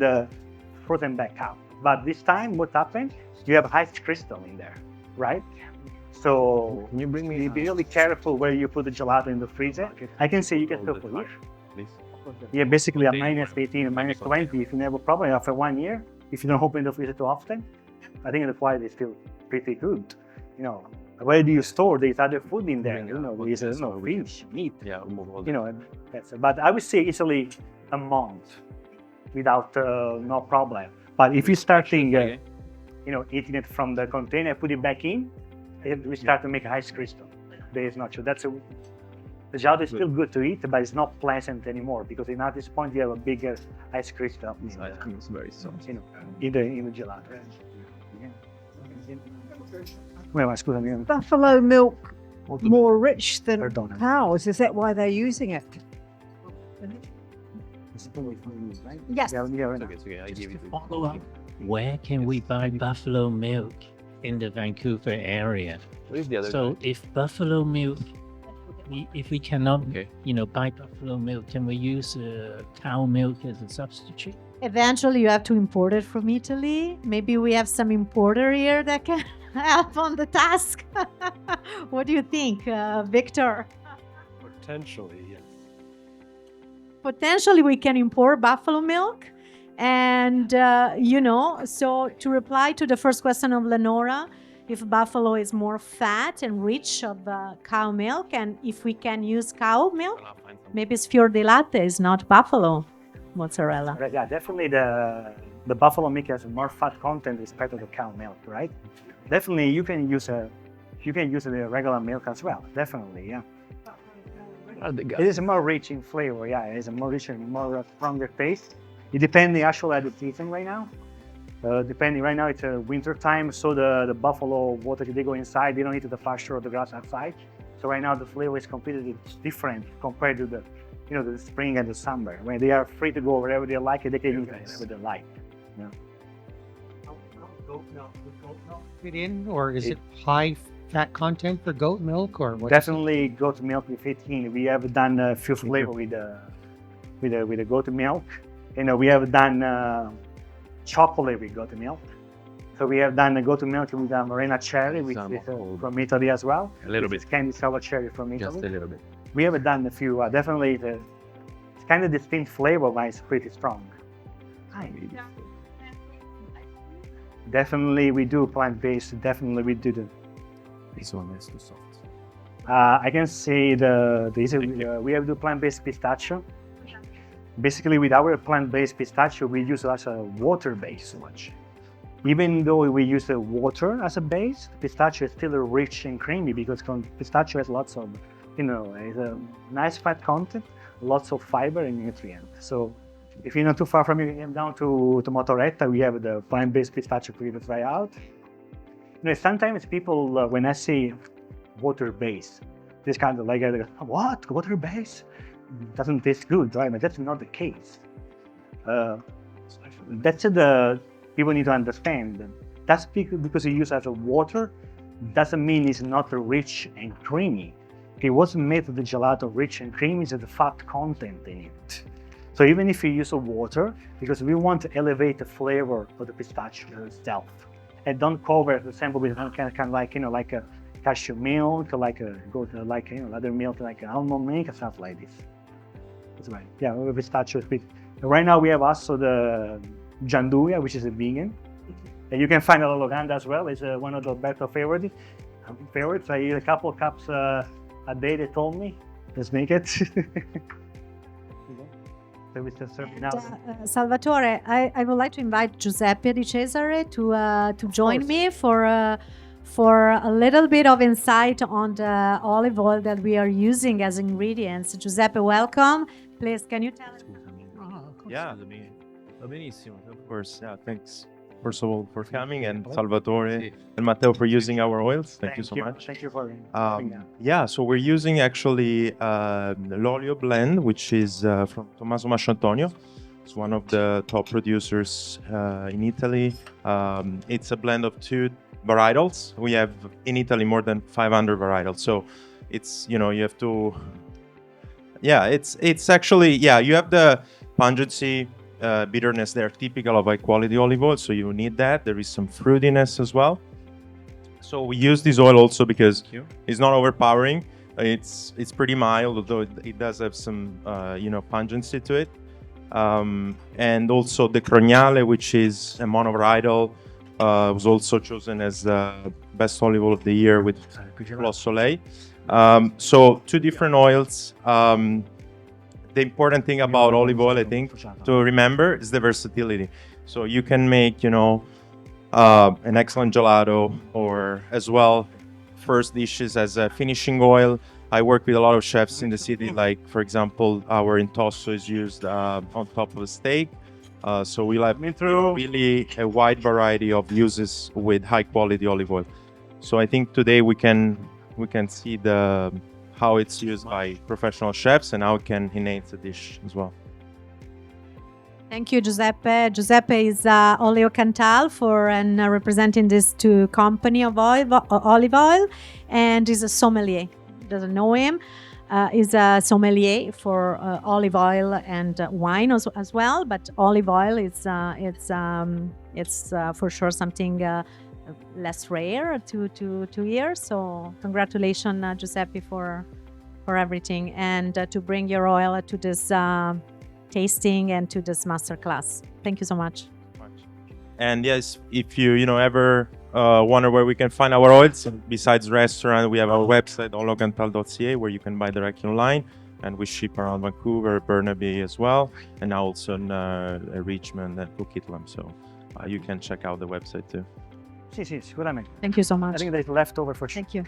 frozen back out. But this time, what happened? You have ice crystal in there, right? So Can you bring me? you be really careful where you put the gelato in the freezer. I can say you can All still the put time. it. Please. Yeah, basically a Contain minus one. 18 and minus 20. If you never problem after 1 year, if you don't open the freezer too often, I think the quality is still pretty good. where do you store this other food in there? Bring You know, out there's this, no or we can- fish, meat. Yeah, remove all You know, and that's it. But I would say easily a month without no problem. But if you starting, Okay. you know, eating it from the container, put it back in, we start to make ice crystal. There is not true. The gelato is still good to eat, but it's not pleasant anymore because at this point you have a bigger ice crystal. This ice cream is very soft. You know, in the gelato. Yeah. Well, scusami. Buffalo milk more rich than Perdona. cows. Is that why they're using it? Yes. Yeah, It's okay, it's okay. I give it to you. Follow up. Where can we buy buffalo milk in the Vancouver area? What is the other So guy? if buffalo milk, if we cannot, Okay. buy buffalo milk, can we use cow milk as a substitute? Eventually, you have to import it from Italy. Maybe we have some importer here that can help on the task. What do you think, Victor? Potentially, yes. Potentially, we can import buffalo milk. And, so to reply to the first question of Lenora, if buffalo is more fat and rich of cow milk, and if we can use cow milk, I'll find some. maybe it's fior di latte, is not buffalo mozzarella. Right, yeah, definitely the buffalo milk has more fat content compared to the cow milk, right? Definitely, you can use the regular milk as well. Definitely, yeah. Are the It guys? is more rich in flavor. Yeah, it is a more rich and more stronger taste. It depends actually at the season right now. Depending right now, it's winter time, so the buffalo water they go inside. They don't eat the pasture or the grass outside. So right now the flavor is completely different compared to the spring and the summer when they are free to go wherever they like. They can eat whatever they like. Goat milk, would goat milk fit in, or is it high fat content for goat milk, or what? Definitely goat milk with 15. We have done a few flavor with the goat milk. We have done chocolate with goat milk. So we have done the goat milk with Morena cherry, which Some is of- from Italy as well. A little It's bit. candy sour cherry from Italy. Just a little bit. We have done a few. Definitely, it's kind of distinct flavor, but it's pretty strong. Definitely, we do plant-based. Definitely, we do the. This one is too soft. I can say we have the plant-based pistachio. Basically, with our plant-based pistachio, we use as a water base so much. Even though we use the water as a base, pistachio is still rich and creamy because pistachio has lots of, it's a nice fat content, lots of fiber and nutrients. So if you're not too far from here, down to Motoretta, we have the plant-based pistachio for you to try out. Sometimes people, when I say water-based, this kind of like, what, water-based? Doesn't taste good, right? But that's not the case. That's the people need to understand. That's because you use as a water, doesn't mean it's not rich and creamy. It wasn't made the gelato rich and creamy, it's the fat content in it. So even if you use a water, because we want to elevate the flavor of the pistachio itself, and don't cover the sample with kind of like like a cashew milk, like other milk, like almond milk, stuff like this. That's right. Yeah, we have pistachio. Right now we have also the gianduja, which is a vegan, and you can find it at Locanda as well. It's one of the better favorites. I eat a couple cups a day. They told me, let's make it. So we just serve it now. Salvatore, I would like to invite Giuseppe de Cesare to join me for a little bit of insight on the olive oil that we are using as ingredients. Giuseppe, welcome. Please, can you tell us? Yeah, benissimo. Of course, yeah. Thanks, first of all, for coming, and Salvatore and Matteo for using our oils. Thank you so much. Thank you for having us. Yeah, so we're using actually l'olio blend, which is from Tommaso Masciantonio. It's one of the top producers in Italy. It's a blend of 2 varietals. We have in Italy more than 500 varietals. So it's, you have to, it's actually, you have the pungency, bitterness there, typical of high quality olive oil. So you need that. There is some fruitiness as well. So we use this oil also because it's not overpowering. It's pretty mild, although it does have some, pungency to it. And also the Crognale, which is a monovarietal, was also chosen as best olive oil of the year with Lo Soleil. So 2 different oils. The important thing about olive oil, I think, to remember is the versatility. So you can make, you know, an excellent gelato, or as well first dishes as a finishing oil. I work with a lot of chefs in the city, like for example, our intosso is used on top of a steak. So we'll have really a wide variety of uses with high quality olive oil. So I think today we can see how it's used by professional chefs and how it can enhance the dish as well. Thank you, Giuseppe. Giuseppe is Oleocanthal and representing these 2 company of olive oil, and is a sommelier. Doesn't know him. Is a sommelier for olive oil and wine as well. But olive oil is it's for sure something less rare to hear. So congratulations, Giuseppe, for everything, and to bring your oil to this tasting and to this masterclass. Thank you so much. And yes, if you ever wonder where we can find our oils, besides restaurant, we have our website oliocanthal.ca, where you can buy directly online, and we ship around Vancouver, Burnaby as well, and now also in Richmond and Coquitlam. So you can check out the website too. Sì, sicuramente. Thank you so much. I think there's leftover for sure. Thank you.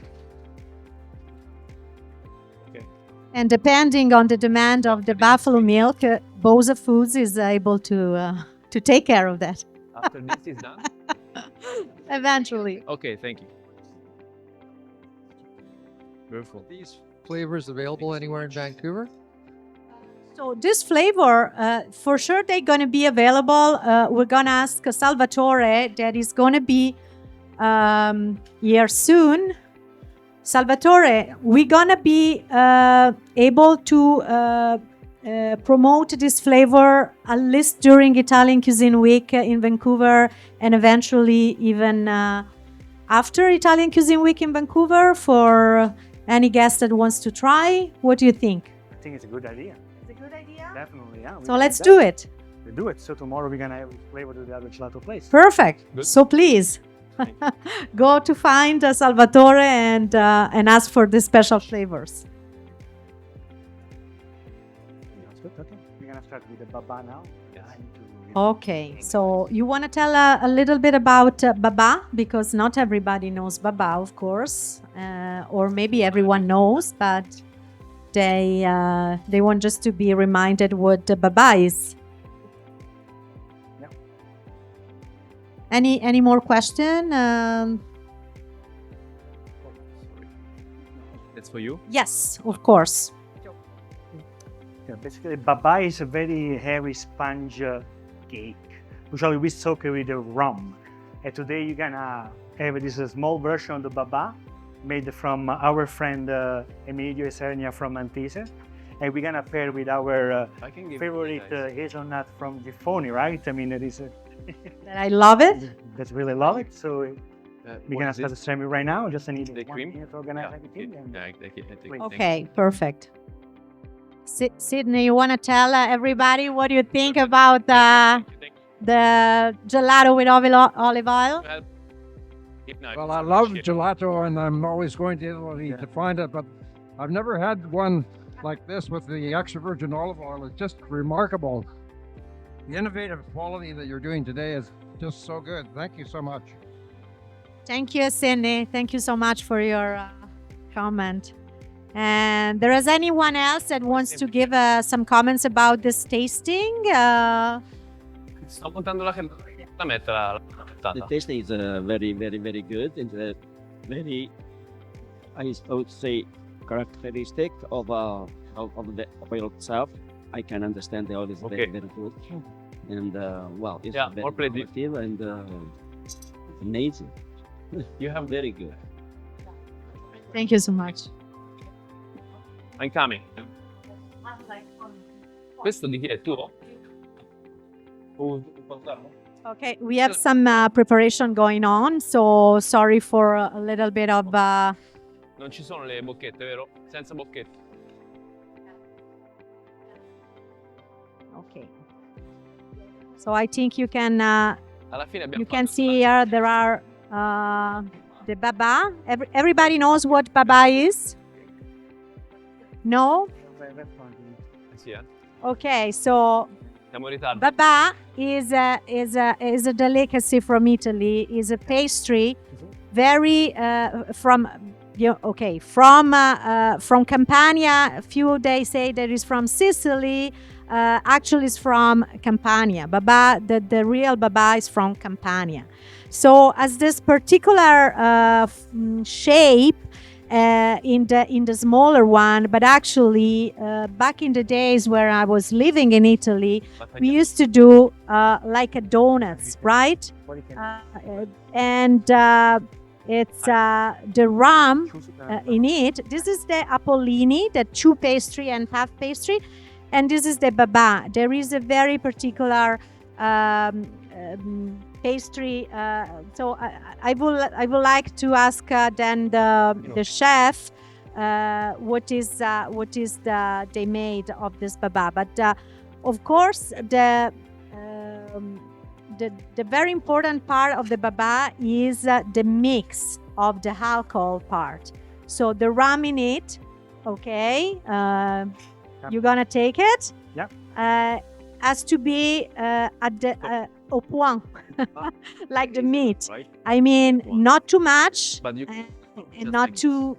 And depending on the demand of the buffalo milk, Boza Foods is able to take care of that. After this is done? Eventually. Okay, thank you. Beautiful. These flavors available anywhere in Vancouver? So this flavor, for sure, they're going to be available. We're going to ask Salvatore, that is going to be here soon. Salvatore, we're gonna be able to promote this flavor at least during Italian Cuisine Week in Vancouver, and eventually even after Italian Cuisine Week in Vancouver for any guest that wants to try. What do you think? I think it's a good idea. It's a good idea? Definitely, yeah. So let's do it. We do it. So tomorrow we're gonna have flavor to the other gelato place. Perfect. Good. So please go to find Salvatore and ask for the special flavors. That's good. Okay. We're gonna start with the Baba now. Okay, so you want to tell a little bit about Baba, because not everybody knows Baba, of course, or maybe everyone knows, but they want just to be reminded what Baba is. Yeah. Any more question? That's for you? Yes, of course. Yeah, basically, Baba is a very heavy sponge cake. Usually we soak it with the rum. And today you're gonna have this small version of the Baba made from our friend Emiddio Isernia from Antise. And we're gonna pair with our favorite hazelnut from Giffoni, right? I mean, it is I love it. That's really love it. So we're gonna start the ceremony right now. Just need the 1 cream minute to organize everything. And Okay, perfect. Sydney, you want to tell everybody what do you think about the gelato with olive oil? Well, I love gelato, and I'm always going to Italy to find it, but I've never had one like this with the extra virgin olive oil. It's just remarkable. The innovative quality that you're doing today is just so good. Thank you so much. Thank you, Sydney. Thank you so much for your comment. And there is anyone else that wants to give some comments about this tasting? Sto montando la metterla The taste is very, very, very good, and very, I would say, characteristic of the oil itself. I can understand the oil is very, very good, and well, it's very effective and amazing. You have very good. Thank you so much. I'm coming. Questo di chi è tuo? Okay, we have some preparation going on, so sorry for a little bit of... Non ci sono le bocchette, vero? Senza bocchette. Okay. So I think you can Alla fine abbiamo You can see here there are the baba. Everybody knows what baba is? No? Sì, Okay, so siamo in ritardo. baba is a delicacy from Italy. Is a pastry, very from from Campania. A few they say that is from Sicily. Actually, it's from Campania. Baba, the real baba is from Campania. So, as this particular shape. In the smaller one, but actually back in the days where I was living in Italy, we used to do like a donuts, right? And it's the rum in it. This is the Apollini, the chew pastry and half pastry, and this is the baba. There is a very particular pastry. So I would like to ask then the chef what is they made of this baba. But of course the very important part of the baba is the mix of the alcohol part. So the rum in it, okay, you're gonna take it. Yeah. Has to be at the au point, like the meat. I mean, not too much But you and not too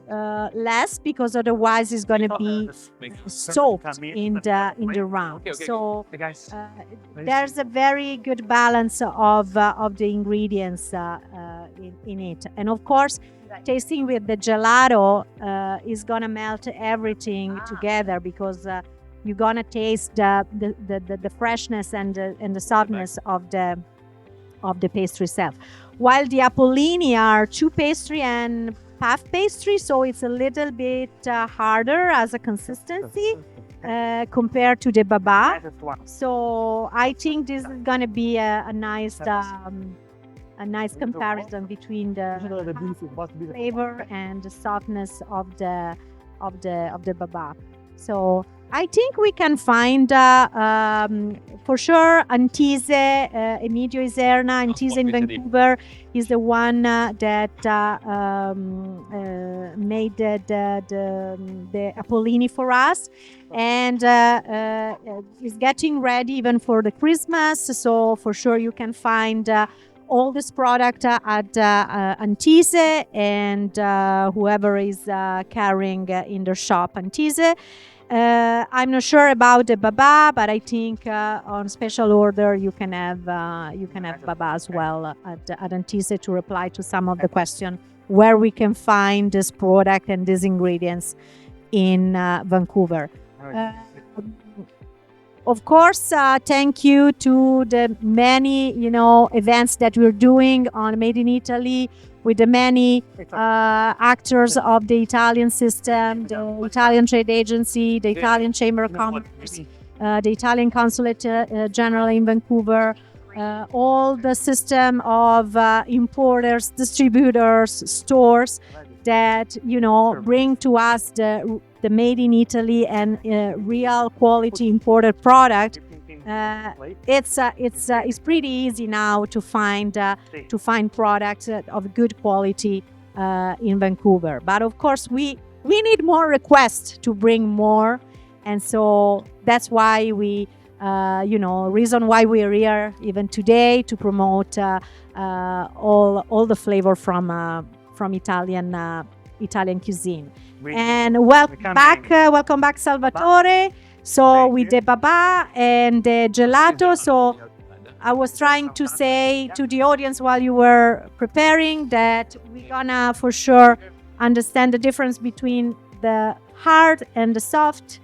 less, because otherwise it's going to be soaked in the rum. Okay. So there's a very good balance of the ingredients in it, and of course, tasting with the gelato is gonna melt everything together, because you're gonna taste the freshness and the softness of the pastry itself. While the Apollini are chew pastry and puff pastry, so it's a little bit harder as a consistency compared to the baba. So I think this is gonna be a nice comparison between the flavor and the softness of the baba. So I think we can find for sure Antise, Emiddio Isernia, Antise in Vancouver is the one that made the Apollini for us, and is getting ready even for the Christmas. So for sure you can find all this product at Antise, and whoever is carrying in their shop Antise. I'm not sure about the baba, but I think on special order you can have baba as well at Antise, to reply to some of the question where we can find this product and these ingredients in Vancouver. Of course, thank you to the many events that we're doing on Made in Italy, with the many actors of the Italian system, the Italian Trade Agency, the Italian Chamber of Commerce, the Italian Consulate General in Vancouver, all the system of importers, distributors, stores that bring to us the Made in Italy and real quality imported product. It's pretty easy now to find products of good quality in Vancouver. But of course, we need more requests to bring more, and so that's why we reason why we're here even today, to promote all the flavor from Italian cuisine. And welcome back, Salvatore. So with the baba and the gelato, so I was trying to say to the audience while you were preparing that we're gonna for sure understand the difference between the hard and the soft,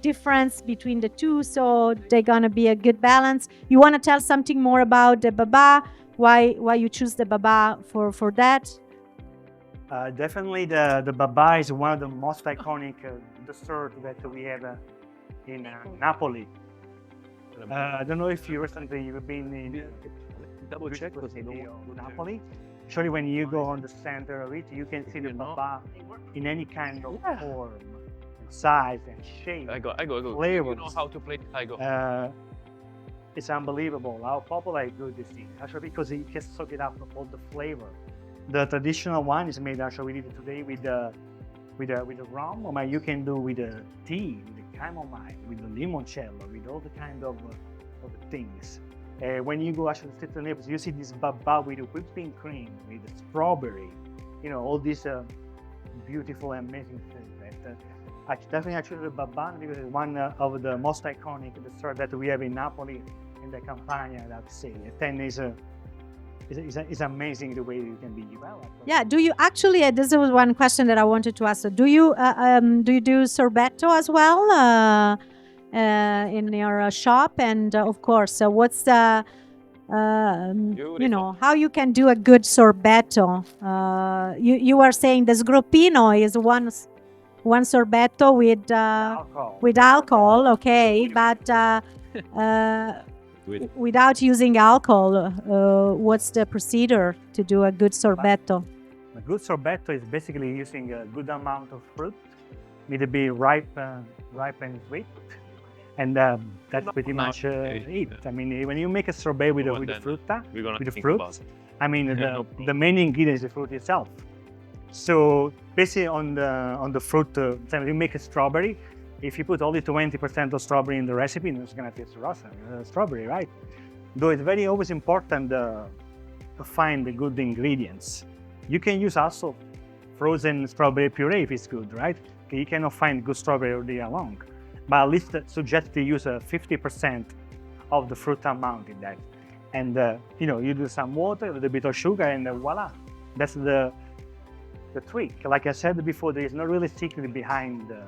difference between the two, so they're gonna be a good balance. You want to tell something more about the baba, why you choose the baba for that? Definitely the baba is one of the most iconic dessert that we have in Napoli. I don't know if you've been in double check Napoli. Actually, when you go on the center of it, you can see the baba in any kind of form, size, and shape. I go. Flavors. You know how to plate. I go. It's unbelievable how popular I do this thing. Actually, because it can soak it up all the flavor. The traditional one is made actually we did it today with the rum, or you can do with the tea, with the chamomile, with the limoncello, with all the kind of things. When you go actually to the neighbors, you see this baba with the whipping cream, with the strawberry, all these beautiful, amazing things. Definitely, actually, the baba because it's one of the most iconic dessert that we have in Napoli, in the Campania, I would say. And it's amazing the way it can be developed. Yeah. Do you actually? This was one question that I wanted to ask. So do you do sorbetto as well in your shop? And of course, what's the how you can do a good sorbetto? You were saying the sgroppino is one sorbetto with alcohol, okay, but without using alcohol, what's the procedure to do a good sorbetto? A good sorbetto is basically using a good amount of fruit, need to be ripe and sweet, and that's pretty much it. I mean, when you make a sorbet with the fruits, I mean, the main ingredient is the fruit itself. So basically, on the fruit, you make a strawberry. If you put only 20% of strawberry in the recipe, it's going to taste rosa, strawberry, right? Though it's always important to find the good ingredients. You can use also frozen strawberry puree if it's good, right? You cannot find good strawberry all day long, but at least suggest to use 50% of the fruit amount in that. And you do some water, a little bit of sugar, and voila, that's the trick. Like I said before, there is no really secret behind the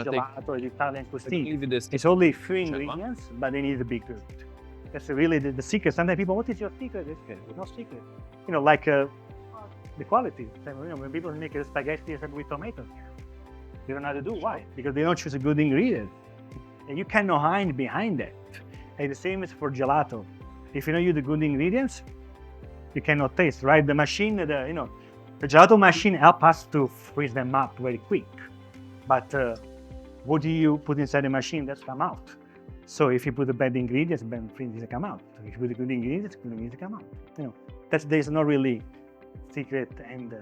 gelato or the Italian cuisine. It's only few ingredients, but they need to be good. That's really the secret. Sometimes people, what is your secret? There's no secret. Like the quality. When people make a spaghetti with tomatoes, they don't know how to do. Why? Because they don't choose a good ingredient. And you cannot hide behind that. And the same is for gelato. If you don't use the good ingredients, you cannot taste, right? The machine, the gelato machine helps us to freeze them up very quick. But what do you put inside the machine? That's come out. So if you put the bad ingredients, bad ingredients come out. If you put the good ingredients come out. There's no really secret and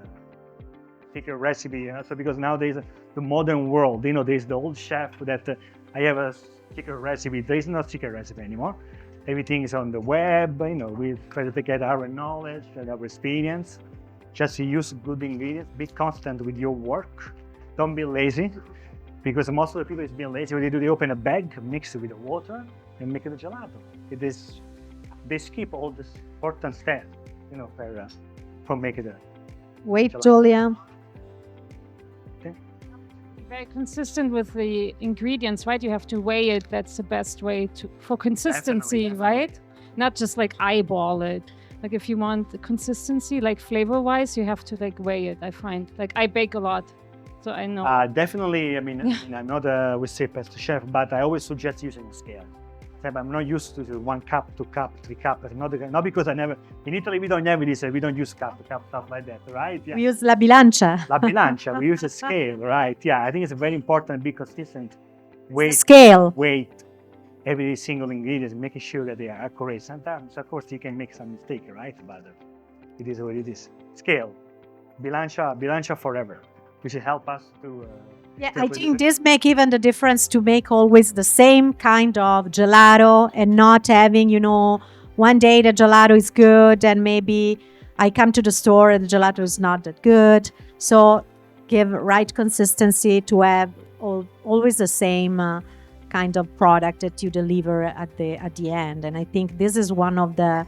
secret recipe. So because nowadays the modern world, there's the old chef that I have a secret recipe. There is no secret recipe anymore. Everything is on the web. We try to get our knowledge and our experience. Just use good ingredients. Be constant with your work. Don't be lazy. Because most of the people is being lazy. What they do, they open a bag, mix it with the water, and make it a gelato. They skip all this important step, for making it. Wait, Julia. Okay. Very consistent with the ingredients, right? You have to weigh it. That's the best way for consistency, right? Not just like eyeball it. Like if you want the consistency, like flavor-wise, you have to weigh it. I find I bake a lot. So I know. Definitely, I'm not we say pastry chef, but I always suggest using a scale. I'm not used to 1 cup, 2 cup, 3 cup. Not because in Italy we don't have this, we don't use cup, stuff like that, right? Yeah. We use la bilancia. La bilancia, we use a scale, right? Yeah, I think it's very important to be consistent. Weight every single ingredient, making sure that they are accurate. Sometimes, of course, you can make some mistake, right? But it is what it is. Scale, bilancia forever. Which will help us to. I think this make even the difference to make always the same kind of gelato and not having, one day the gelato is good and maybe I come to the store and the gelato is not that good. So give right consistency to have always the same kind of product that you deliver at the end. And I think this is one of the,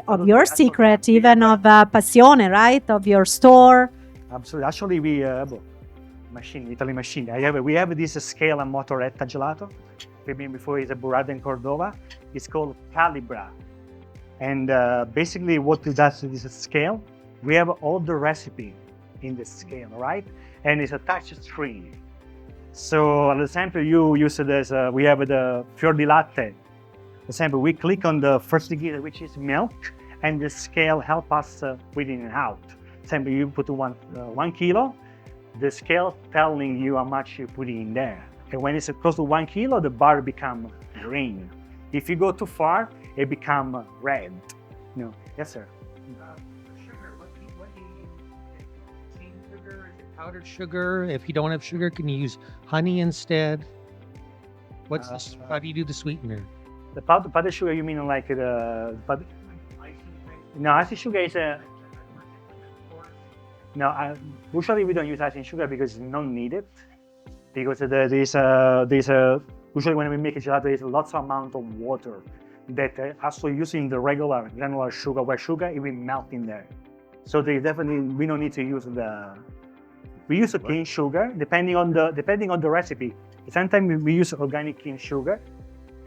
of your secret, even of Passione, right? Of your store. Absolutely. Actually, we Italian machine. We have this scale and motoretta gelato. We've been before is a burrata in Cordova. It's called Calibra. And basically what it does is a scale. We have all the recipe in the scale, right? And it's a touch screen. So as example, you use it as we have the fior di latte. For example, we click on the first ingredient, which is milk, and the scale help us with in and out. Example, you put 1 kilo, the scale telling you how much you put in there. And when it's close to 1 kilo, the bar become green. If you go too far, it becomes red. No, yes, sir. Sugar, what do you use? Cane sugar? Is it powdered sugar? If you don't have sugar, can you use honey instead? How do you do the sweetener? The powdered sugar, you mean like the no, icing sugar is a no. Usually we don't use icing sugar because it's not needed. Because there's a usually when we make a gelato, there's lots of amount of water that also using the regular granular sugar, white sugar, it will melt in there. So we don't need to use we use a cane sugar depending on the recipe. Sometimes we use organic cane sugar,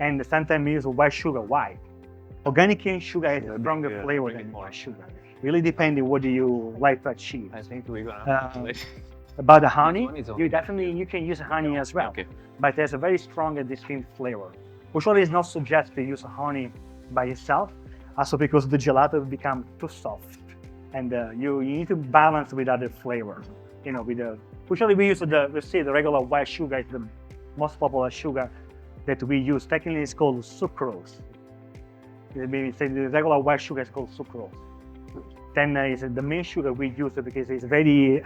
and sometimes we use white sugar. Why? Organic cane sugar has a stronger flavor than white sugar. Really depending what do you like to achieve. I think we're gonna about the honey, you can use honey as well, but there's a very strong and distinct flavor. Usually it's not suggested to use honey by itself, also because the gelato will become too soft, and you need to balance with other flavors. You know, usually we use the regular white sugar is the most popular sugar that we use. Technically, it's called sucrose. The regular white sugar is called sucrose. Then is the main sugar we use because it's very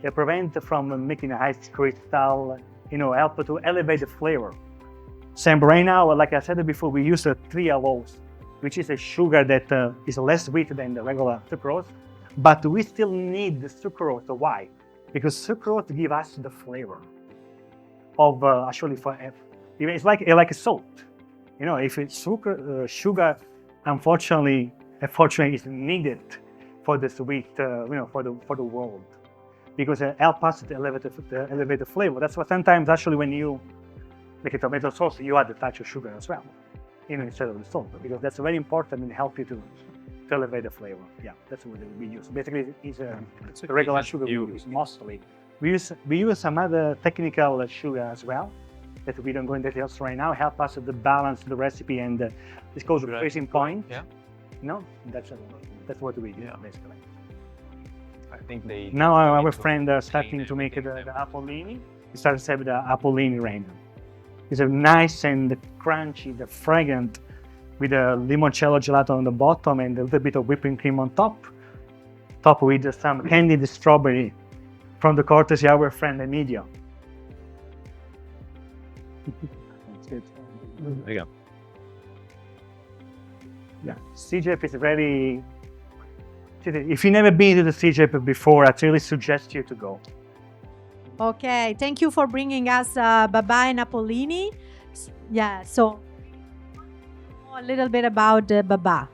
it prevents from making a ice crystal, help to elevate the flavor. So right now, like I said before, we use a 3-allose, which is a sugar that is less sweet than the regular sucrose, but we still need the sucrose. Why? Because sucrose gives us the flavor of it's like a salt. If it's sugar, unfortunately is needed for the sweet, for the world, because it helps us to elevate the flavor. That's why sometimes actually when you make a tomato sauce, you add a touch of sugar as well, instead of the salt, because that's very important and help you to elevate the flavor. Yeah, that's what we use. Basically, it's a regular sugar we use mostly. We use some other technical sugar as well that we don't go into details right now. Help us to balance the recipe, and it's called the freezing point. Yeah. That's what we do basically. I think now our friend starting to make the Apollini. He started to have the Apollini right now. It's a nice and crunchy, the fragrant, with a limoncello gelato on the bottom and a little bit of whipping cream on top with some candied strawberry from the courtesy of our friend Emiddio. That's good. There you go. Yeah, Sigep is very. If you've never been to the Sigep before, I really suggest you to go. Okay, thank you for bringing us Baba and Apollini. Yeah, so a little bit about the Baba.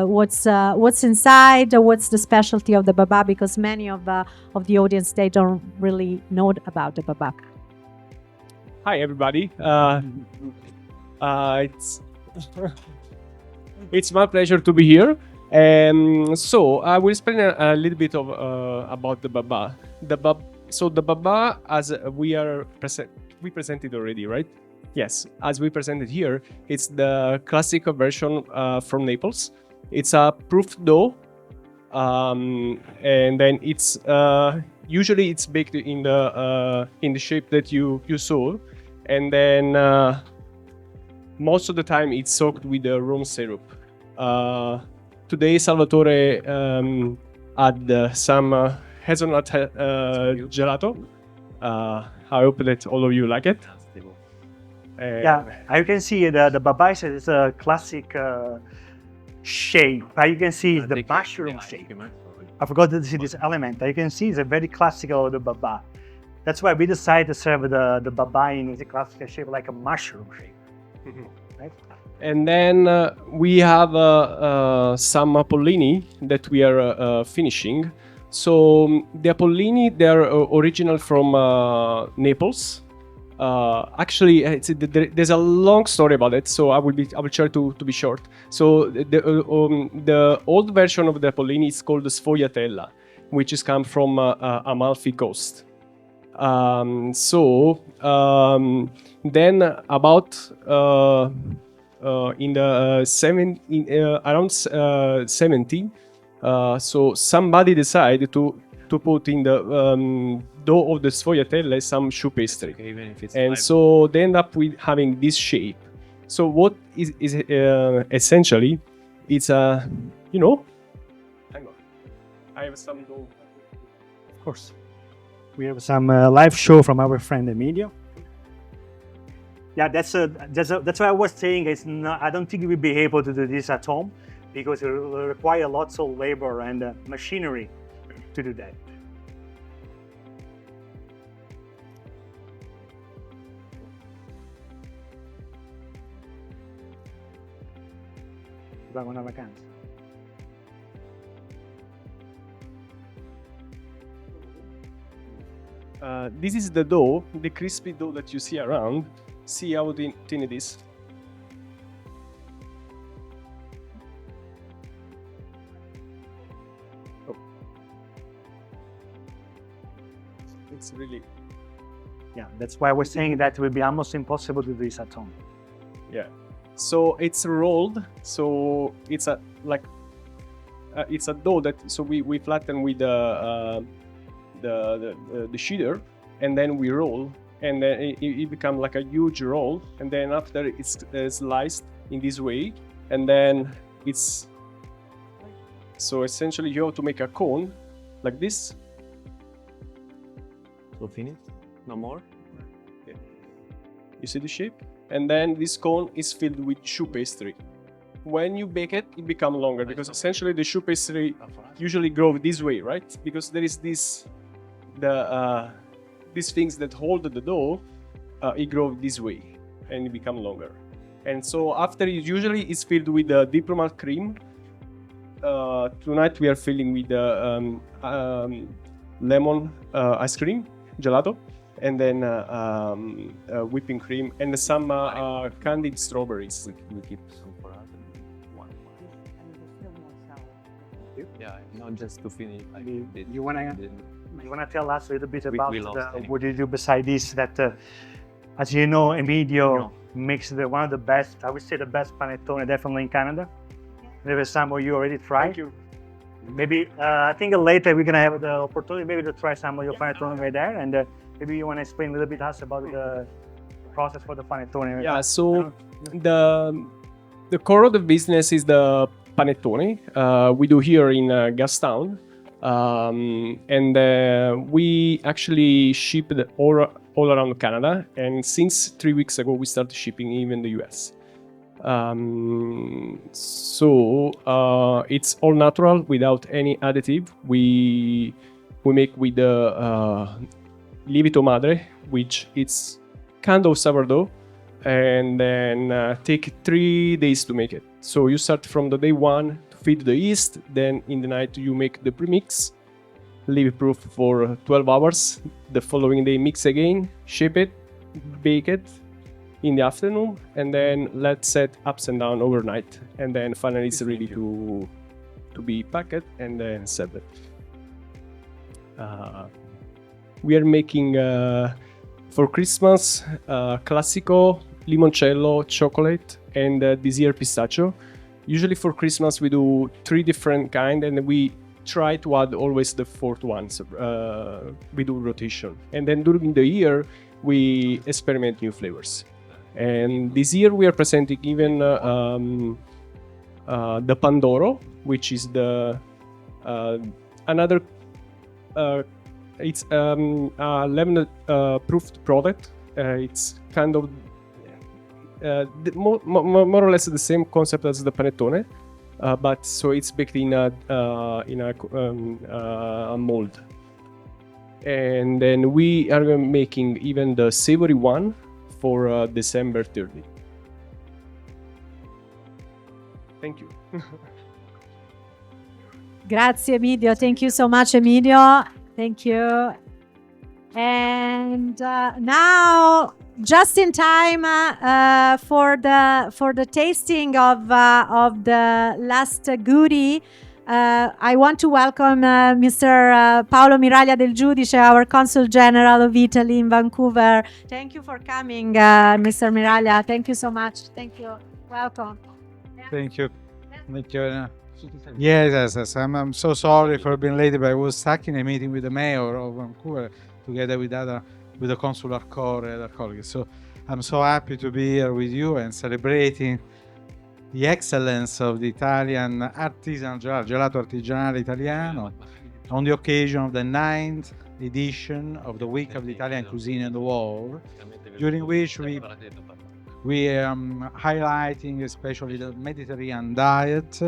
What's inside? What's the specialty of the Baba? Because many of the audience, they don't really know about the Baba. Hi everybody. It's my pleasure to be here. So I will explain a little bit of about the Baba. So the Baba, as we presented already, right? Yes, as we presented here, it's the classic version from Naples. It's a proof dough, and then it's usually it's baked in the shape that you saw, and then most of the time it's soaked with the rum syrup. Today Salvatore had some hazelnut gelato. I hope that all of you like it. Yeah, you can see the Baba is a classic shape. You can see it's the mushroom shape. I forgot to see this element. You can see it's a very classical of the Baba. That's why we decided to serve the Baba in a classical shape, like a mushroom shape. Right? And then we have some Apollini that we are finishing. So the Apollini, they are original from Naples. Actually, there's a long story about it, so I will try to be short. So the old version of the Apollini is called the Sfogliatella, which is come from Amalfi Coast. Then about in the around 70, so somebody decided to put in the dough of the sfogliatelle some choux pastry, and so they end up with having this shape. So what is essentially, it's a, you know, hang on, I have some dough. Of course. We have some live show from our friend Emiddio. Yeah, that's why I was saying it's not. I don't think we'll be able to do this at home because it will require lots of labor and machinery to do that. Vamo una vacanza. This is the dough, the crispy dough that you see around. See how thin it is. Oh. It's really... Yeah, that's why I was saying that it will be almost impossible to do this at home. Yeah. So it's rolled. So it's a it's a dough that we flatten with the sheeter, and then we roll, and then it becomes like a huge roll, and then after it's sliced in this way, and then it's so essentially you have to make a cone like this. So finish? No more? Okay. You see the shape? And then this cone is filled with choux pastry. When you bake it, it becomes longer because essentially the choux pastry usually grow this way, right? Because there is these things that hold the dough, it grows this way and it becomes longer. And so after it usually is filled with diplomat cream. Tonight we are filling with lemon ice cream, gelato, and then whipping cream and some candied strawberries. We keep some for us. Yeah, not just to finish. You wanna tell us a little bit about what you do beside this? That, as you know, Emiddio makes one of the best. I would say the best panettone definitely in Canada. Maybe some of you already tried. Thank you. Maybe I think later we're gonna have the opportunity maybe to try some of your panettone right there, and maybe you wanna explain a little bit us about the process for the panettone. Yeah. So the core of the business is the panettone. We do here in Gastown, and we actually ship all around Canada. And since 3 weeks ago, we started shipping even the US. So it's all natural without any additive. We make with the lievito madre, which is kind of sourdough, and then take 3 days to make it. So you start from the day 1 to feed the yeast, then in the night you make the premix, leave it proof for 12 hours. The following day mix again, ship it, bake it in the afternoon, and then let set ups and down overnight, and then finally it's ready to be packed and then served. We are making for Christmas classico, limoncello, chocolate, and this year pistachio. Usually for Christmas we do 3 different kind, and we try to add always the 4th one. So, we do rotation, and then during the year we experiment new flavors. And this year we are presenting even the Pandoro, which is the another it's a lemon proofed product. It's kind of more or less the same concept as the panettone, but so it's baked in a mold. And then we are making even the savory one for December 30. Thank you. Grazie, Emiddio. Thank you so much, Emiddio. Thank you. And now, just in time for the tasting of the last goodie, I want to welcome Mr. Paolo Miraglia del Giudice, our Consul General of Italy in Vancouver. Thank you for coming, Mr. Miraglia. Thank you so much. Thank you. Welcome. Thank you. Thank you. Yes. I'm so sorry for being late, but I was stuck in a meeting with the mayor of Vancouver together with the consular corps and other colleagues. So I'm so happy to be here with you and celebrating the excellence of the Italian artisan gelato artigianale italiano on the occasion of the 9th edition of the Week of the Italian Cuisine in the World, during which we highlighting especially the Mediterranean diet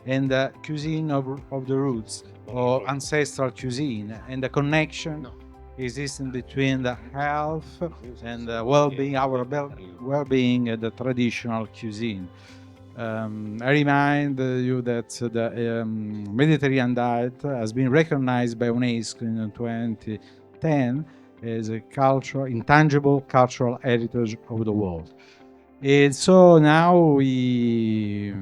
and the cuisine of the roots or ancestral cuisine and the connection existing between the health and the well-being, our well-being and the traditional cuisine. I remind you that the Mediterranean diet has been recognized by UNESCO in 2010 as a intangible cultural heritage of the world. And so now we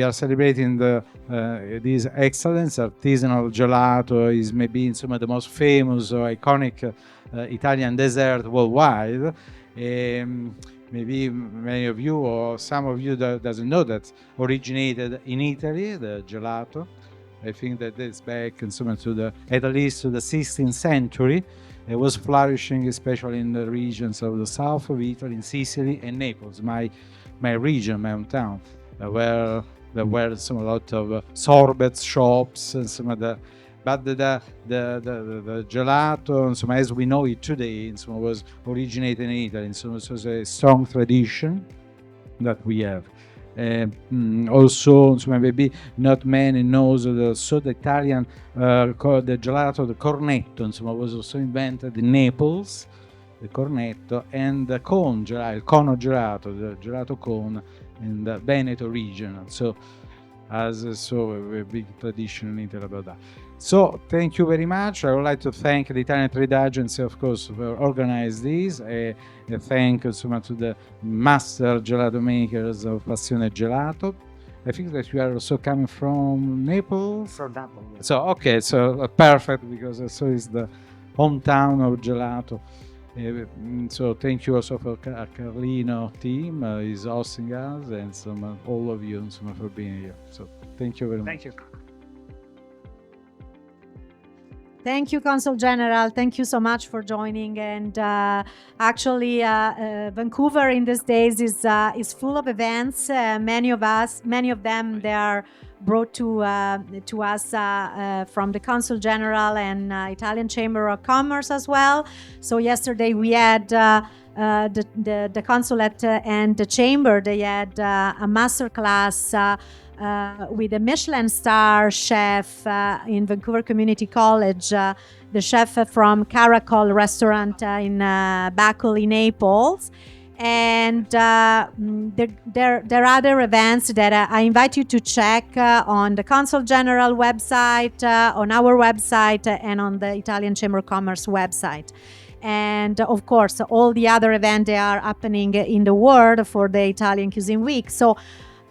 are celebrating this excellence. Artisanal gelato is maybe some of the most famous or iconic Italian dessert worldwide. Maybe many of you or some of you that doesn't know that originated in Italy, the gelato. I think that dates back to at least to the 16th century. It was flourishing, especially in the regions of the south of Italy, in Sicily and Naples, my region, my hometown, where there were a lot of sorbet shops and some of the. But the gelato, as we know it today, was originated in Italy, so it was a strong tradition that we have. Also, maybe not many knows the Italian the gelato, the cornetto, was also invented in Naples, the cornetto, and the cone gelato, il cono gelato, the gelato cone in the Veneto region. So, as a big tradition in Italy about that. So, thank you very much. I would like to thank the Italian Trade Agency, of course, for organizing this. And thank you so much to the master gelato makers of Passione Gelato. I think that you are also coming from Naples. From Naples. Yes. So, okay, so perfect, because so is the hometown of gelato. So thank you also for Carlino team is hosting us, and all of you for being here. So thank you very much. Thank you. Thank you, Consul General. Thank you so much for joining. And actually, Vancouver in these days is full of events. Many of them, they are brought to us from the Consul General and Italian Chamber of Commerce as well. So yesterday we had the consulate and the chamber. They had a masterclass with a Michelin star chef in Vancouver Community College, the chef from Caracol restaurant in Bacoli, Naples. And there are other events that I invite you to check on the Consul General website, on our website, and on the Italian Chamber of Commerce website. And of course, all the other events that are happening in the world for the Italian Cuisine Week. So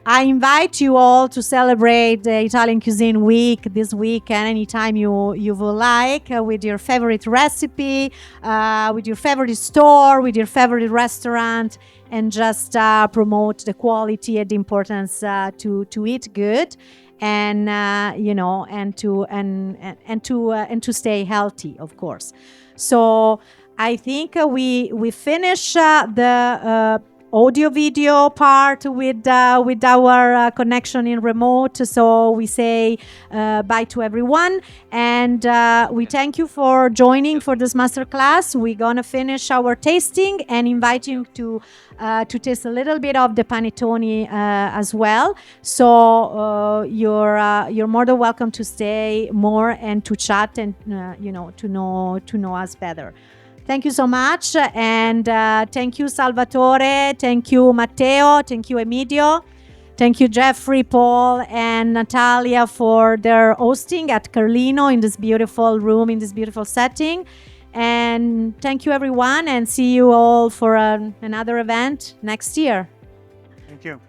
I invite you all to celebrate the Italian Cuisine Week this week and anytime you would like, with your favorite recipe, with your favorite store, with your favorite restaurant, and just promote the quality and the importance to eat good, and and to stay healthy, of course. So I think we finish the audio video part with our connection in remote. So we say bye to everyone, and we thank you for joining for this masterclass. We're gonna finish our tasting and invite you to taste a little bit of the panettone as well. So you're more than welcome to stay more and to chat and to know us better. Thank you so much, and thank you, Salvatore, thank you, Matteo, thank you, Emiddio, thank you, Jeffrey, Paul, and Natalia for their hosting at Carlino in this beautiful room, in this beautiful setting. And thank you, everyone, and see you all for another event next year. Thank you.